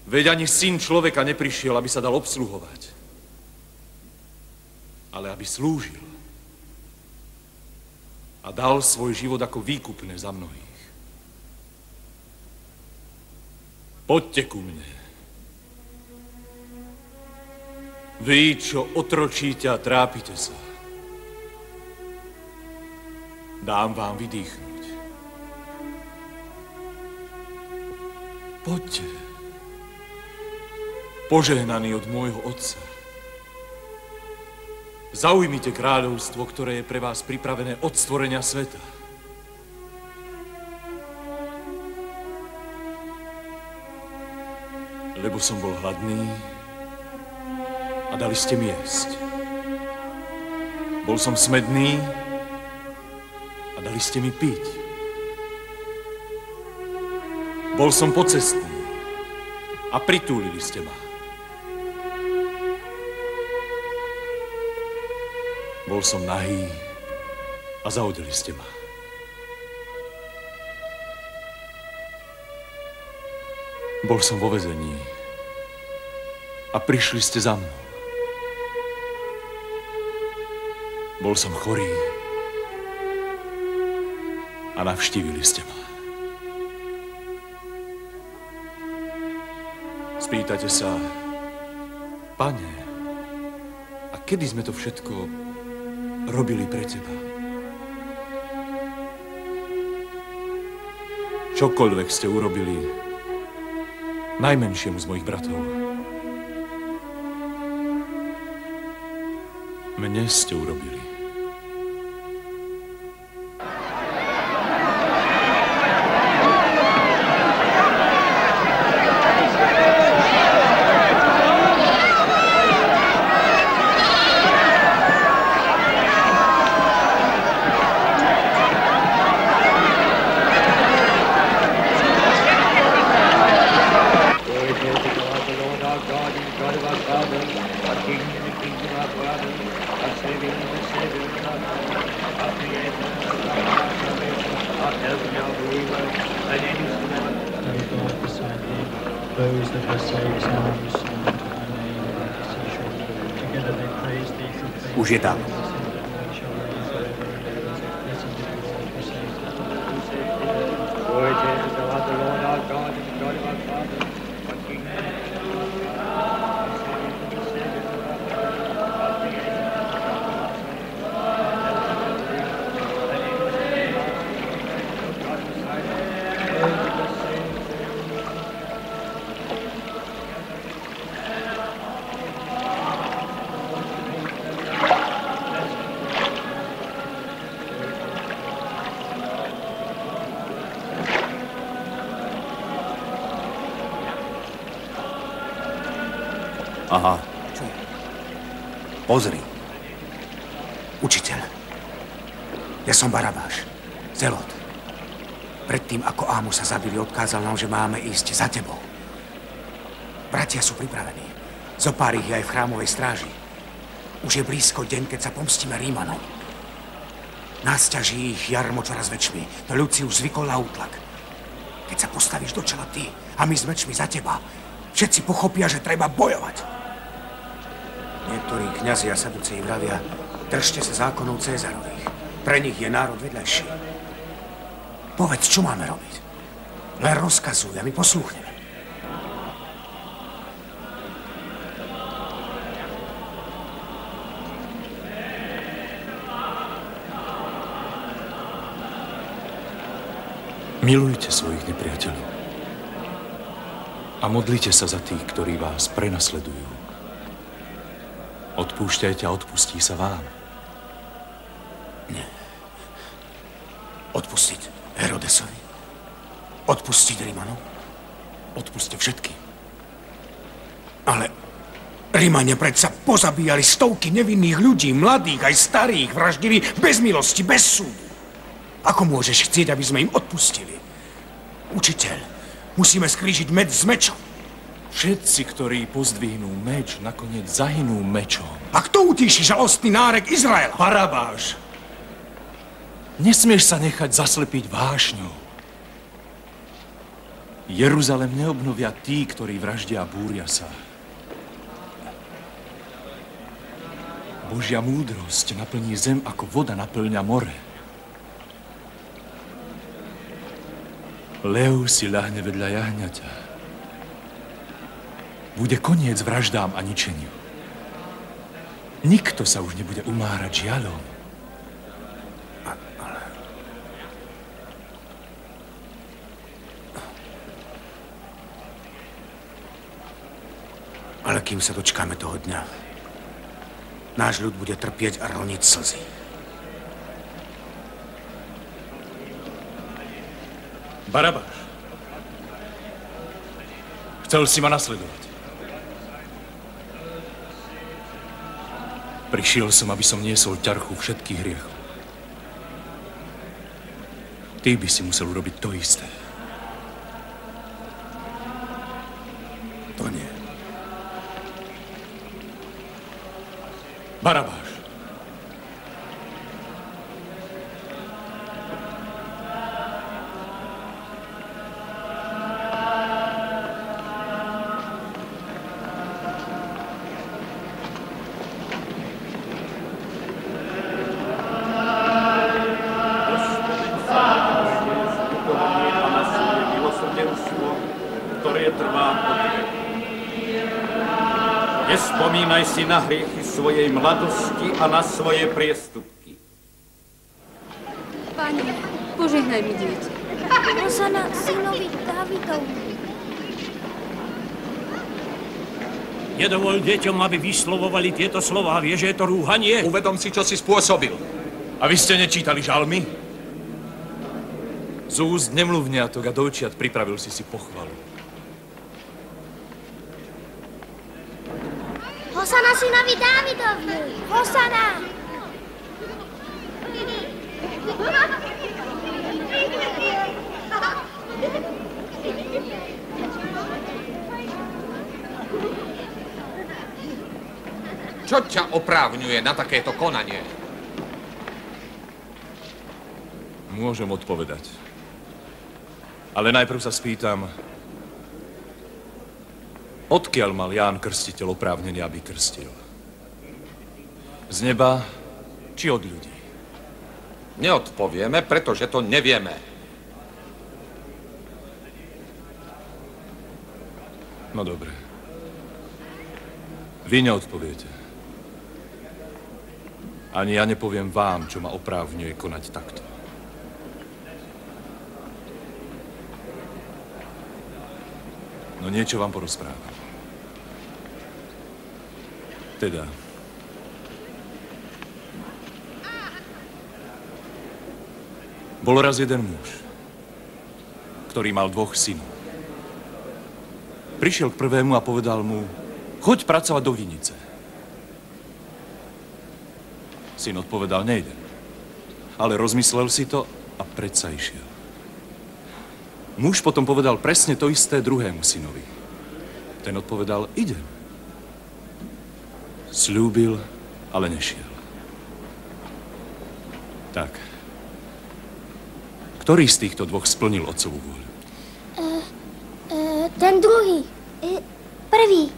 Veď ani syn človeka neprišiel, aby sa dal obsluhovať, ale aby slúžil a dal svoj život ako výkupné za mnohých. Poďte ku mne. Vy, čo otročíte a trápite sa, dám vám vydýchnuť. Poďte, požehnaný od môjho Otca. Zaujmite kráľovstvo, ktoré je pre vás pripravené od stvorenia sveta. Lebo som bol hladný a dali ste mi jesť. Bol som smedný a dali ste mi piť. Bol som pocestný a pritúlili ste ma. Bol som nahý a zaodeli ste ma. Bol som vo väzení a prišli ste za mnou. Bol som chorý a navštívili ste ma. Spýtate sa, Pane, a kedy sme to všetko robili pre teba? Čokoľvek ste urobili najmenšiemu z mojich bratov, mne ste urobili. Už je tam. Aha. Čo? Pozri. Učiteľ. Ja som Barabáš. Zelot. Predtým, ako Ámu sa zabili, odkázal nám, že máme ísť za tebou. Bratia sú pripravení. Zopár ich je aj v chrámovej stráži. Už je blízko deň, keď sa pomstíme Rímanom. Nás ťaží ich jarmo čoraz väčšmi. To ľud si už zvykol na útlak. Keď sa postavíš do čela ty a my s mečmi za teba, všetci pochopia, že treba bojovať. Niektorí kňazi a saduceji vravia, držte sa zákonov Cézarových. Pre nich je národ vedľajší. Povedz, čo máme robiť? Len rozkazuj a my poslúchneme. Milujte svojich nepriateľov a modlite sa za tých, ktorí vás prenasledujú. Odpúšťajte a odpustí sa vám. Nie. Odpustiť Herodesovi? Odpustiť Rimanom? Odpuste všetky. Ale Rimania predsa pozabíjali stovky nevinných ľudí, mladých aj starých, vraždili bez milosti, bez súdu. Ako môžeš chcieť, aby sme im odpustili? Učiteľ, musíme skrížiť meč s mečom. Všetci, ktorí pozdvihnú meč, nakoniec zahynú mečom. A kto utíši žalostný nárek Izraela? Barabáš. Nesmieš sa nechať zaslepiť vášňou. Jeruzalem neobnovia tí, ktorí vraždia a búria sa. Božia múdrosť naplní zem, ako voda naplňa more. Lev si ľahne vedľa jahňaťa. Bude koniec vraždám a ničeniu. Nikto sa už nebude umárať žiaľom. Ale kým sa dočkáme toho dňa, náš ľud bude trpieť a roniť slzy. Barabáš. Chcel si ma nasledovať. Prišiel som, aby som niesol ťarchu všetkých hriechov. Ty by si musel urobiť to isté. To nie. Barabáš. Nespomínaj si na hriechy svojej mladosti a na svoje priestupky. Pane, požehnaj mi dieťa. Hosana synovi Dávidovi. Nedovol deťom, aby vyslovovali tieto slová. Vieš, že je to rúhanie? Uvedom si, čo si spôsobil. A vy ste nečítali žalmy? Z úst nemluvňatok a dojčiat pripravil si pochvalu. Hosana synovi Dávidovi. Hosana. Čo ťa oprávňuje na takéto konanie? Môžem odpovedať. Ale najprv sa spýtam, odkiaľ mal Ján Krstiteľ oprávnenie, aby krstil? Z neba, či od ľudí? Neodpovieme, pretože to nevieme. No dobre. Vy neodpoviete. Ani ja nepoviem vám, čo ma oprávňuje konať takto. No niečo vám porozprávam. Teda, bol raz jeden muž, ktorý mal 2 synov. Prišiel k prvému a povedal mu, choď pracovať do vinice. Syn odpovedal, nejdem. Ale rozmyslel si to a predsa išiel. Muž potom povedal presne to isté druhému synovi. Ten odpovedal, idem. Sľúbil, ale nešiel. Tak. Ktorý z týchto 2 splnil otcovú vôľu? Ten druhý. Prvý.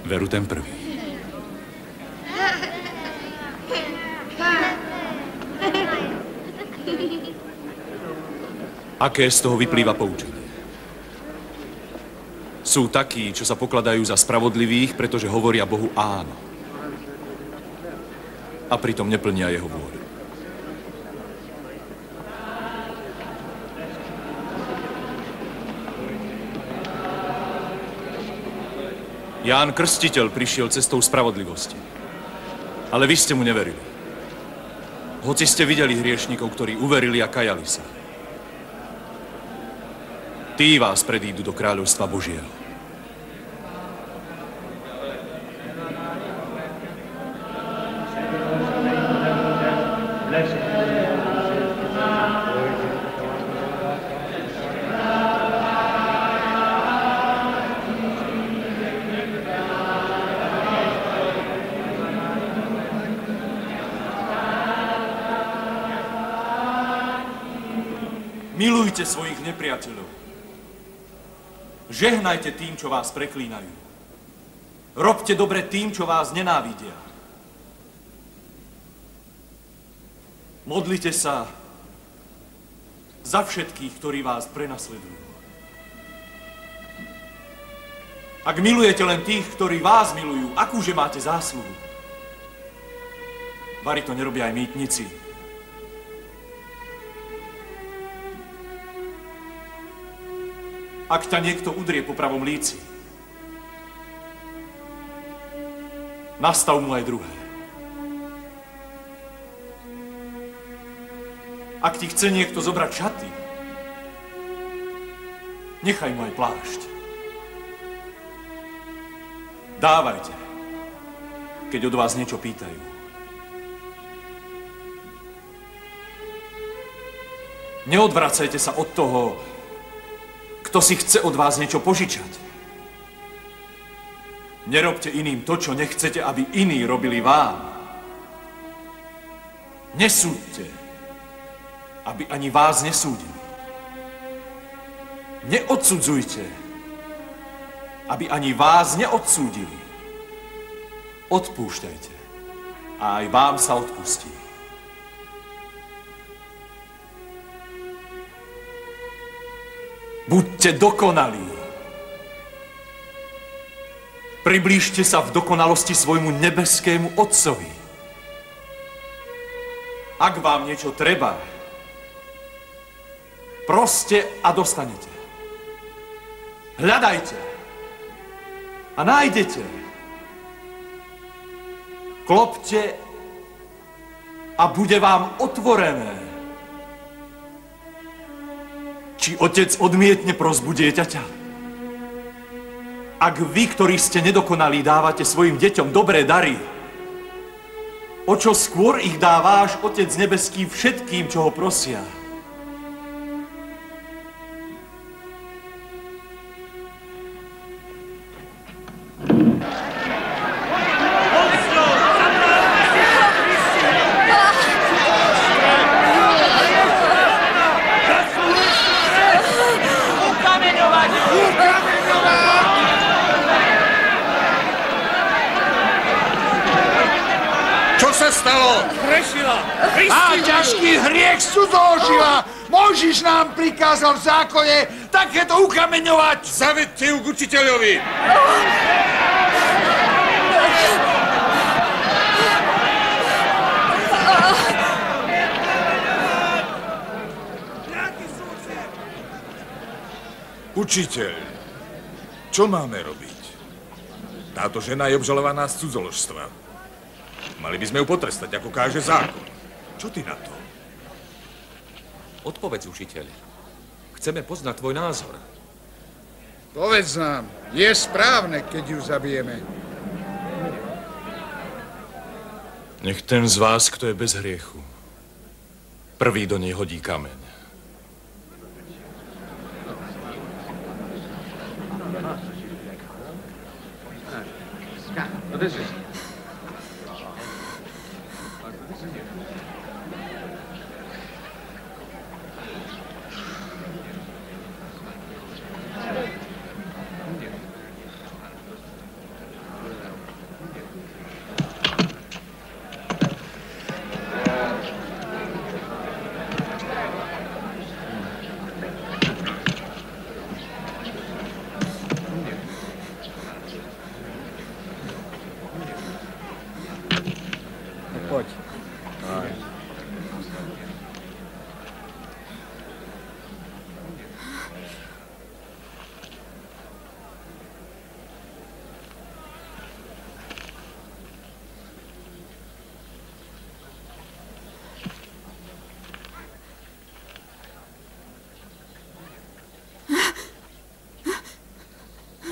Veru ten prvý. Aké z toho vyplýva poučenie? Sú takí, čo sa pokladajú za spravodlivých, pretože hovoria Bohu áno. A pritom neplnia jeho vôľu. Ján Krstiteľ prišiel cestou spravodlivosti. Ale vy ste mu neverili. Hoci ste videli hriešnikov, ktorí uverili a kajali sa. Tí vás predídu do kráľovstva Božieho. Milujte svojich nepriateľov. Žehnajte tým, čo vás preklínajú. Robte dobre tým, čo vás nenávidia. Modlite sa za všetkých, ktorí vás prenasledujú. Ak milujete len tých, ktorí vás milujú, akúže máte zásluhu? Vari to nerobia aj mýtnici. Ak ťa niekto udrie po pravom líci, nastav mu aj druhé. Ak ti chce niekto zobrať šaty, nechaj mu aj plášť. Dávajte, keď od vás niečo pýtajú. Neodvracajte sa od toho, kto si chce od vás niečo požičať. Nerobte iným to, čo nechcete, aby iní robili vám. Nesúďte, aby ani vás nesúdili. Neodsudzujte, aby ani vás neodsúdili. Odpúšťajte a aj vám sa odpustí. Buďte dokonalí. Priblížte sa v dokonalosti svojmu nebeskému Otcovi. Ak vám niečo treba, proste a dostanete. Hľadajte a nájdete. Klopte a bude vám otvorené. Či otec odmietne prosbu dieťaťa? Ak vy, ktorí ste nedokonalí, dávate svojim deťom dobré dary, o čo skôr ich dá váš Otec nebeský všetkým, čo ho prosia. Má ťažký hriech cudzožila. Mojžiš nám prikázal v zákone takéto ukameňovať. Zavedte ju k učiteľovi. Učiteľ, čo máme robiť? Táto žena je obžalovaná z cudzoložstva. Mali by sme ju potrestať, ako káže zákon. Čo ty na to? Odpovedz, učiteľ. Chceme poznať tvoj názor. Povedz nám, je správne, keď ju zabijeme? Nech ten z vás, kto je bez hriechu, prvý do nej hodí kameň.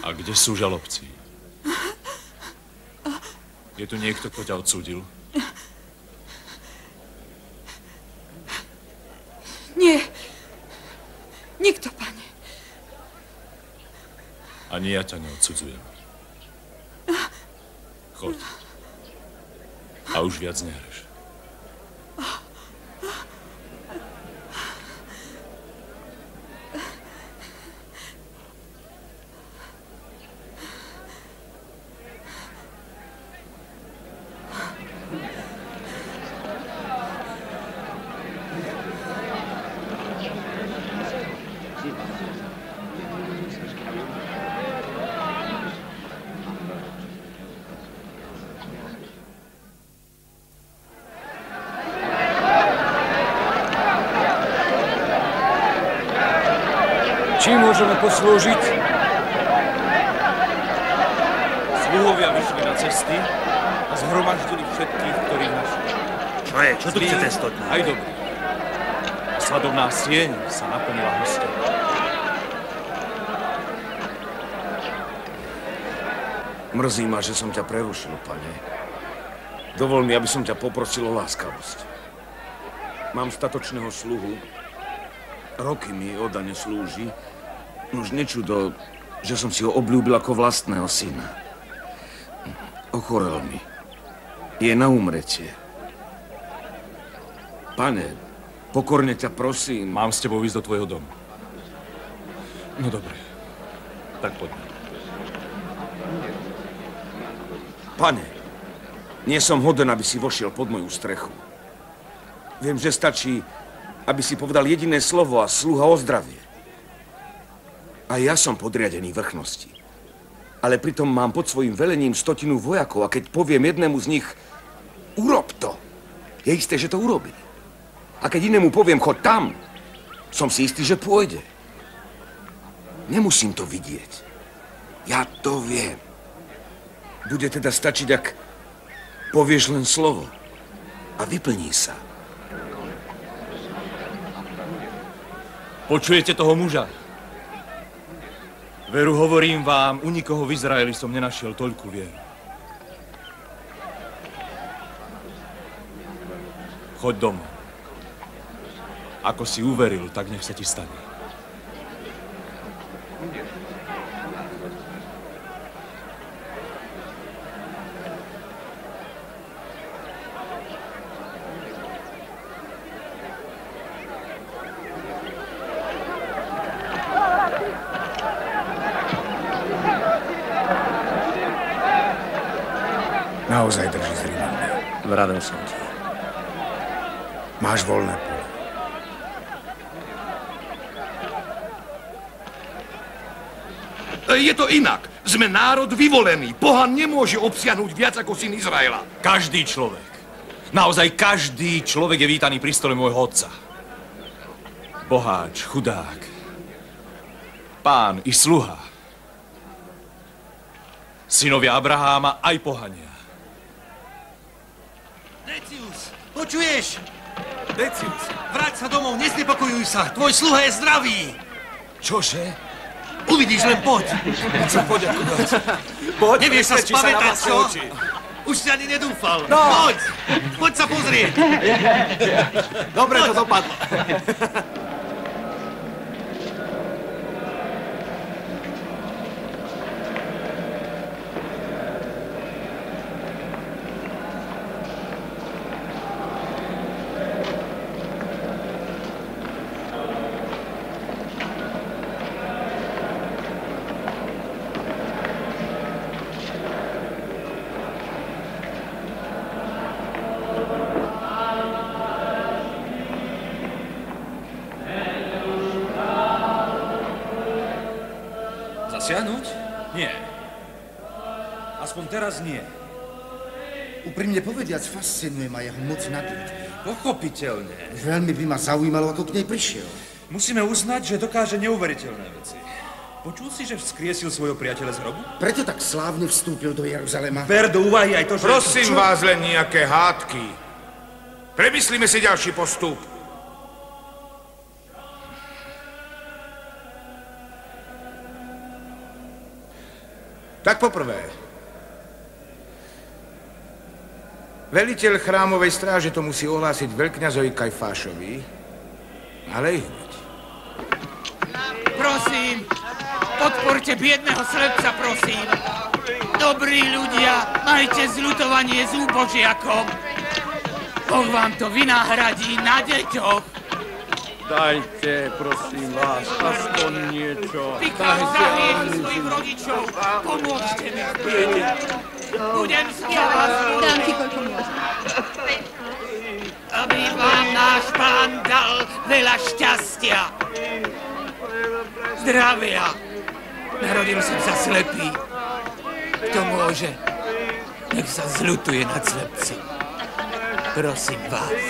A kde sú žalobci? Je tu niekto, kto ťa odsúdil? Nie. Nikto, pane. Ani ja ťa neodsudzujem. Choď. A už viac nehreš. Čím môžeme poslúžiť? Sluhovia vyšli na cesty a zhromaždili všetkých, ktorých našli. Čo je? Čo tu chcete stať? Aj dobrý. A svadobná sieň sa naplnila hostom. Mrzí ma, že som ťa prerušil, pane. Dovol mi, aby som ťa poprosil o láskavosť. Mám statočného sluhu. Roky mi oddane slúži. Už nečudo, že som si ho obľúbil ako vlastného syna. Ochorel mi. Je na úmretie. Pane, pokorne ťa prosím. Mám s tebou ísť do tvojho domu. No dobre, tak poďme. Pane, nie som hoden, aby si vošiel pod moju strechu. Viem, že stačí, aby si povedal jediné slovo a sluha ozdravie. A ja som podriadený vrchnosti. Ale pritom mám pod svojim velením 100 vojakov a keď poviem jednému z nich, urob to, je isté, že to urobí. A keď inému poviem, chod tam, som si istý, že pôjde. Nemusím to vidieť. Ja to viem. Bude teda stačiť, ak povieš len slovo a vyplní sa. Počujete toho muža? Veru, hovorím vám, u nikoho v Izraeli som nenašiel toľkú vieru. Choď domov. Ako si uveril, tak nech sa ti stane. Naozaj drží zrivané. Vravel som ti. Máš voľné pole. Je to inak. Sme národ vyvolený. Pohan nemôže obsiahnuť viac ako syn Izraela. Každý človek, naozaj každý človek je vítaný pri stole môjho otca. Boháč, chudák, pán i sluha. Synovia Abraháma aj pohania. Decius, počuješ? Decius, vráť sa domov, neznepokojuj sa. Tvoj sluha je zdravý. Čože? Uvidíš, len poď. Chcem poďakovať. Poď, nevieš sa spamätať, čo? Už si ani nedúfal. No. Poď sa pozrieť. Dobre to dopadlo. Zasiahnuť? Nie. Aspoň teraz nie. Úprimne povediac, fascinuje ma jeho moc nad ľuďmi. Pochopiteľne. Veľmi by ma zaujímalo, ako k nej prišiel. Musíme uznať, že dokáže neuveriteľné veci. Počul si, že vzkriesil svojho priateľa z hrobu? Preto tak slávne vstúpil do Jeruzalema. Ber do úvahy aj to, že... Prosím vás, len nejaké hádky. Premyslíme si ďalší postup. Tak poprvé. Veliteľ chrámovej stráže to musí ohlásiť veľkňazovi Kajfášovi, ale i hneď. Prosím, podporte biedného slepca, prosím. Dobrí ľudia, majte zľutovanie s úbožiakom. Boh vám to vynahradí na deťoch. Dajte, prosím vás, aspoň niečo. Pikám za hriechy svojich rodičov. Pomôžte mi v biede. Budem sa za vás modliť. Dám ti, koľko môžem. Aby vám náš pán dal veľa šťastia. Zdravia. Narodil som sa slepý. Kto môže, nech sa zľutuje nad slepci. Prosím vás.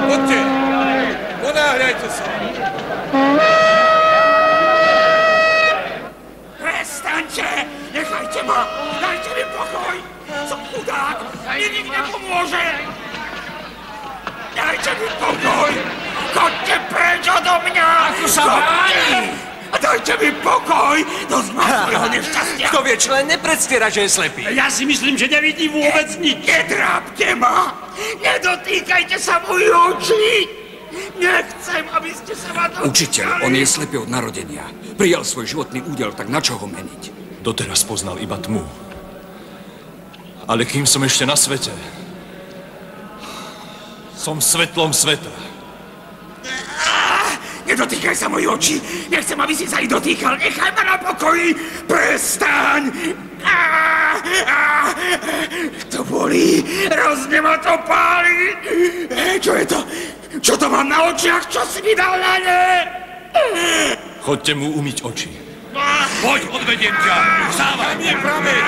Poďte, ponáhľajte sa. Prestaňte! Nechajte ma! Dajte mi pokoj! Som chudák! Mne nik nepomôže! Dajte mi pokoj! Choďte preč odo mňa! Ako sa bráni! A dajte mi pokoj! Dosť mám svojho nešťastia! Kto vie, čo len nepredstiera, že je slepý. Ja si myslím, že nevidí vôbec nič. Nedrábte ma! Nedotýkajte sa mojich očí! Nechcem, aby ste sa ma dotýkali! Učiteľ, on je slepý od narodenia. Prijal svoj životný údel, tak na čo ho meniť? Doteraz poznal iba tmu. Ale kým som ešte na svete, som svetlom sveta. Nedotýkaj sa mojich očí! Nechcem, aby si sa ich dotýkal! Nechaj ma na pokoji! Prestaň! To bolí! Hrozne ma to páli! Čo je to? Čo to mám na očiach? Čo si mi dal na ne? Choďte mu umyť oči. Poď, odvediem ťa! Vstávaj, mne prameň!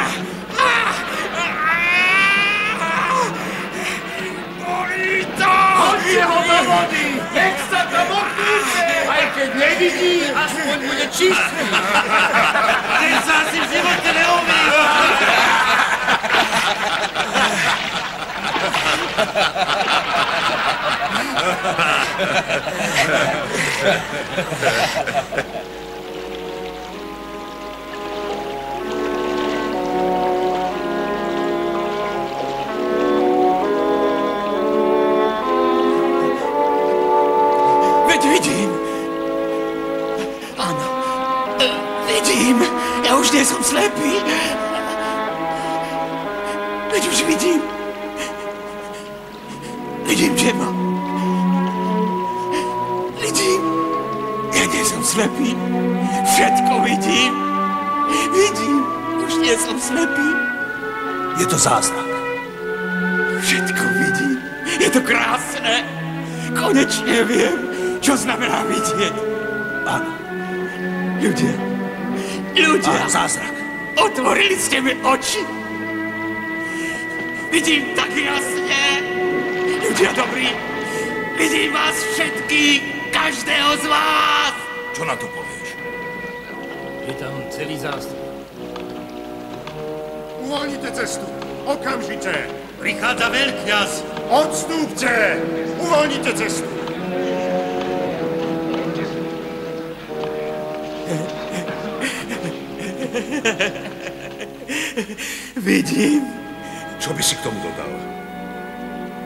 Bolí to! Hoďte ho do vody! Nech sa to mochúce! Aj keď nevidí, aspoň bude čistý. Ten sa asi v živote neumýva! Veď vidím. Áno, vidím. Ja už nie som slepý. Veď už vidím. Vidím teba. Vidím. Ja nie som slepý. Všetko vidím. Vidím. Už nie som slepý. Je to zázrak. Všetko vidím. Je to krásne. Konečne viem, čo znamená vidieť. Áno. Ľudia. Ľudia. Áno, zázrak. Otvorili ste mi oči. Vidím tak jasne. Ľudia dobrí. Vidím vás všetkých. Každého z vás. Čo na to povieš? Je tam celý zástup. Uvoľnite cestu. Okamžite. Prichádza veľkňaz. Odstúpte. Uvoľnite cestu. Vidím. Čo by si k tomu dodal?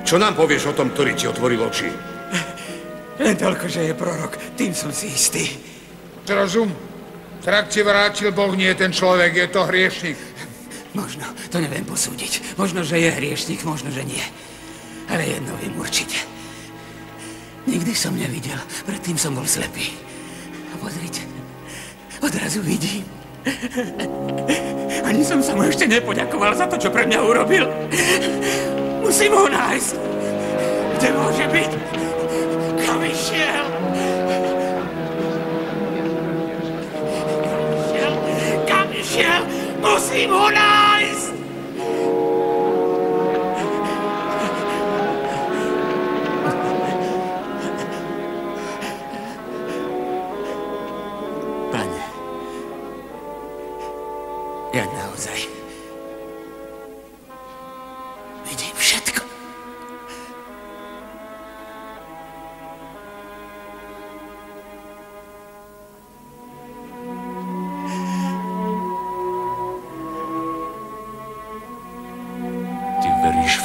Čo nám povieš o tom, ktorý ti otvoril oči? Len toľko, že je prorok. Tým som si istý. Rozum. Zrak ti vrátil Boh, nie ten človek, je to hriešnik. Možno, to neviem posúdiť. Možno, že je hriešnik, možno, že nie. Ale jedno viem určite. Nikdy som nevidel, predtým som bol slepý. A pozrite, odrazu vidím. Ani som sa mu ešte nepoďakoval za to, čo pre mňa urobil. Musím ho nájsť. Kde môže byť? Kam išiel? Kam išiel? Musím ho nájsť!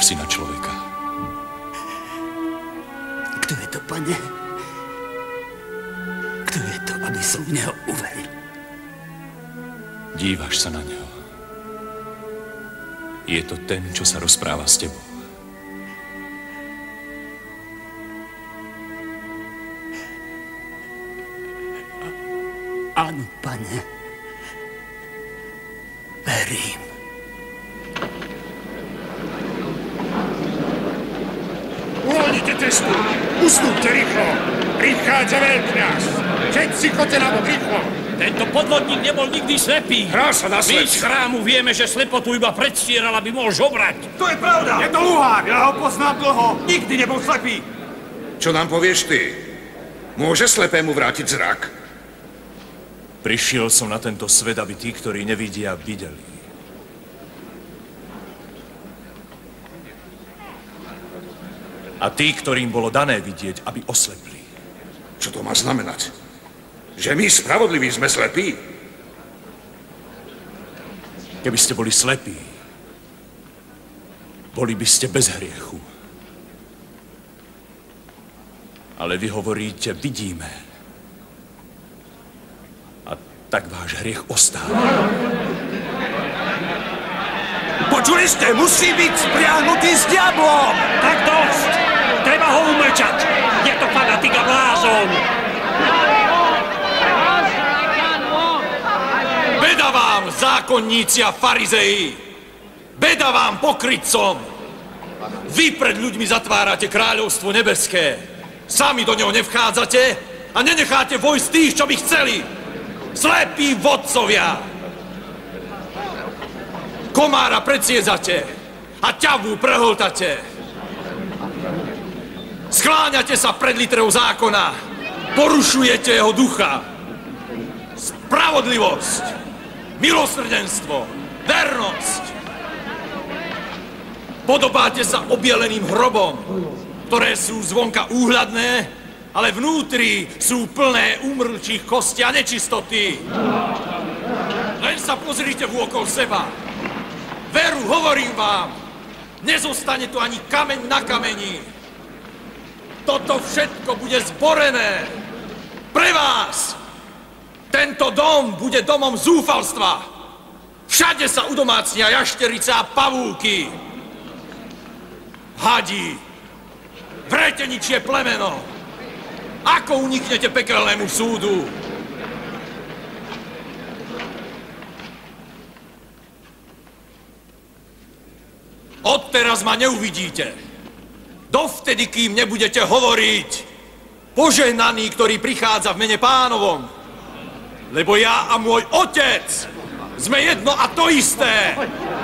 syna človeka. Kto je to, pane? Kto je to, aby som v neho uveril? Díváš sa na neho. Je to ten, čo sa rozpráva s tebou. Áno, pane. Verím. Uvoľnite cestu! Ustúpte rýchlo! Prichádza veľkňaz! Všetci choďte na bok rýchlo! Tento podvodník nebol nikdy slepý. Hrá sa na My slep. z chrámu vieme, že slepotu iba predstieral, aby mohol žobrať. To je pravda! Je to luhák, ja ho poznám dlho. Nikdy nebol slepý. Čo nám povieš ty? Môže slepému vrátiť zrak? Prišiel som na tento svet, aby tí, ktorí nevidia, videli. A tí, ktorým bolo dané vidieť, aby oslepli. Čo to má znamenať? Že my spravodliví sme slepí? Keby ste boli slepí, boli by ste bez hriechu. Ale vy hovoríte, vidíme. A tak váš hriech ostáva. Počuli ste, musí byť spriahnutý s diablom! Tak dosť! Treba ho umlčať! Je to fanatik a blázon! Beda vám, zákonníci a farizeji! Beda vám, pokrytcom! Vy pred ľuďmi zatvárate kráľovstvo nebeské. Sami do neho nevchádzate a nenecháte vojsť tých, čo by chceli. Slepí vodcovia! Komára predsiedzate a ťavu prehltate. Skláňate sa pred literou zákona. Porušujete jeho ducha. Spravodlivosť, milosrdenstvo, vernosť. Podobáte sa objeleným hrobom, ktoré sú zvonka úhľadné, ale vnútri sú plné úmrlčích kostí a nečistoty. Len sa pozrite vôkol seba. Veru, hovorím vám, nezostane tu ani kameň na kameni. Toto všetko bude zborené. Pre vás. Tento dom bude domom zúfalstva. Všade sa udomácnia jašterice a pavúky. Hadi. Vreteničie plemeno. Ako uniknete pekelnému súdu? Odteraz ma neuvidíte. Dovtedy, kým nebudete hovoriť. Požehnaný, ktorý prichádza v mene Pánovom. Lebo ja a môj otec sme jedno a to isté.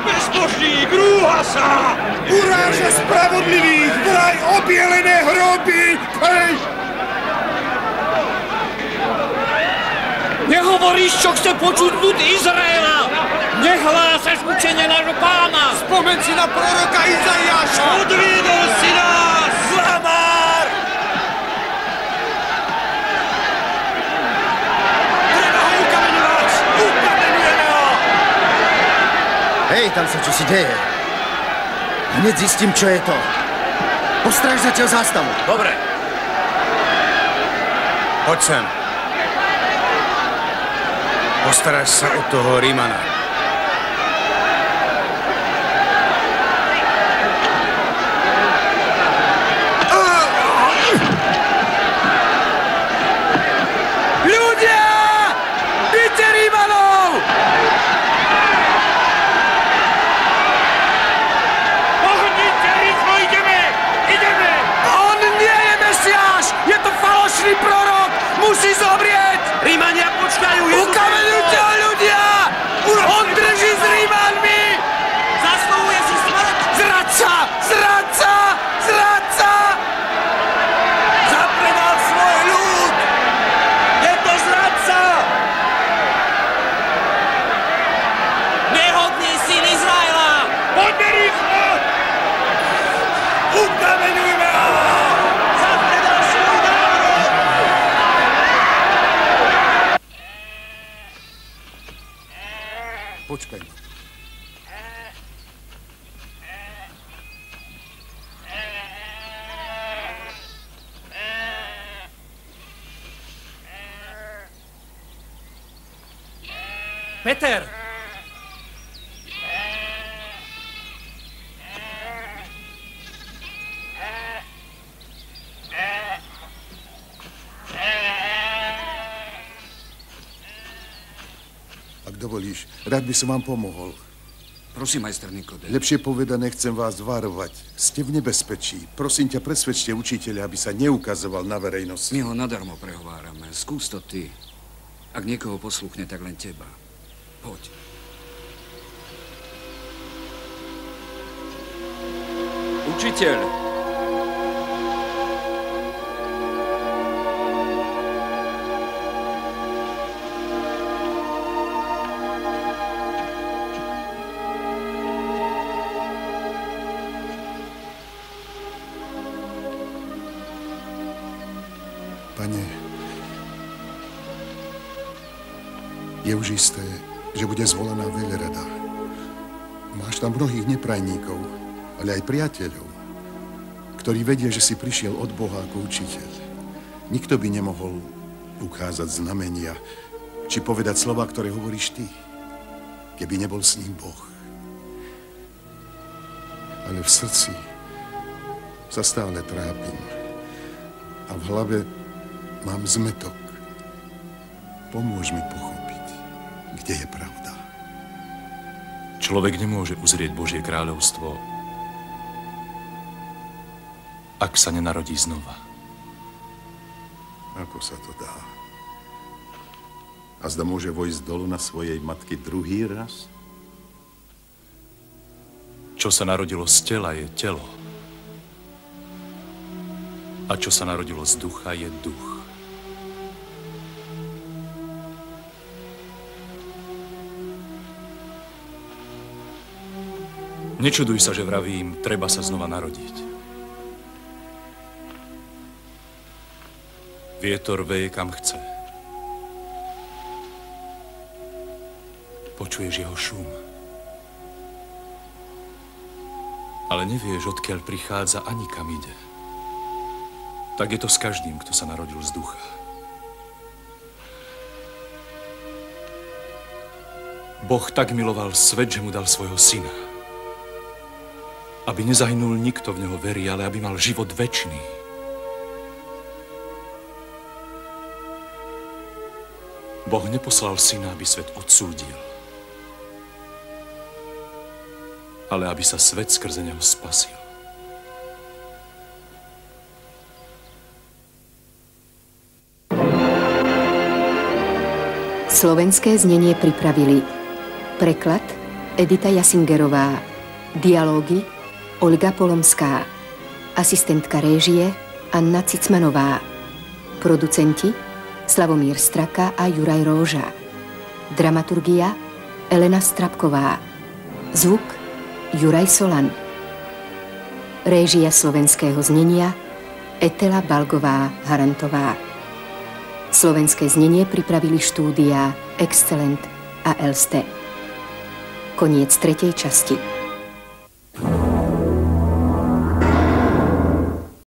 Bezbožník, rúha sa! Uráža spravodlivých, vraj obielené hroby! Hej! Nehovoríš, čo chce počuť ľud Izraela! Nehlásaš učenie nášho pána! Spomeň si na proroka Izaiáša! Odviedol si nás! Zlamár! Treba ho ukameňovať! Ukameňujeme ho! Hej, tam sa čosi deje. Hneď zistím, čo je to. Postráž zatiaľ zástavu. Dobre. Poď sem. Postaráš sa o toho Rímana. Ľudia! Byte Rímanov! Pohodnite, rýchlo ideme! Ideme! On nie je Mesiáš! Je to falošný prorok! Musí zomrieť! Rímania počkajú! Ukameňujte ho, ľudia! Peter! Ak dovolíš, rád by som vám pomohol. Prosím, majster Nikodem. Lepšie povedané, chcem vás varovať. Ste v nebezpečí. Prosím ťa, presvedčte učiteľa, aby sa neukazoval na verejnosti. My ho nadarmo prehovárame. Skús to ty. Ak niekoho poslúchne, tak len teba. Poď. Učiteľ! Pane, je už isté, že bude zvolaná veľrada. Máš tam mnohých neprajníkov, ale aj priateľov, ktorí vedia, že si prišiel od Boha ako učiteľ. Nikto by nemohol ukázať znamenia, či povedať slova, ktoré hovoríš ty, keby nebol s ním Boh. Ale v srdci sa stále trápim a v hlave mám zmetok. Pomôž mi pochopiť, kde je pravda. Človek nemôže uzrieť Božie kráľovstvo, ak sa nenarodí znova. Ako sa to dá? A zda môže vojsť dolu na svojej matky druhý raz? Čo sa narodilo z tela, je telo. A čo sa narodilo z ducha, je duch. Nečuduj sa, že vravím, treba sa znova narodiť. Vietor veje, kam chce. Počuješ jeho šum. Ale nevieš, odkiaľ prichádza, ani kam ide. Tak je to s každým, kto sa narodil z ducha. Boh tak miloval svet, že mu dal svojho syna. Aby nezahynul nikto v neho verí, ale aby mal život večný. Boh neposlal syna, aby svet odsúdil, ale aby sa svet skrze neho spasil. Slovenské znenie pripravili preklad Edita Jasingerová, dialógy Olga Polomská, asistentka réžie Anna Cicmanová, producenti Slavomír Straka a Juraj Róža, dramaturgia Elena Strapková, zvuk Juraj Solan, réžia slovenského znenia Etela Balgová Harantová. Slovenské znenie pripravili štúdia Excellent a Elste. Koniec 3. časti.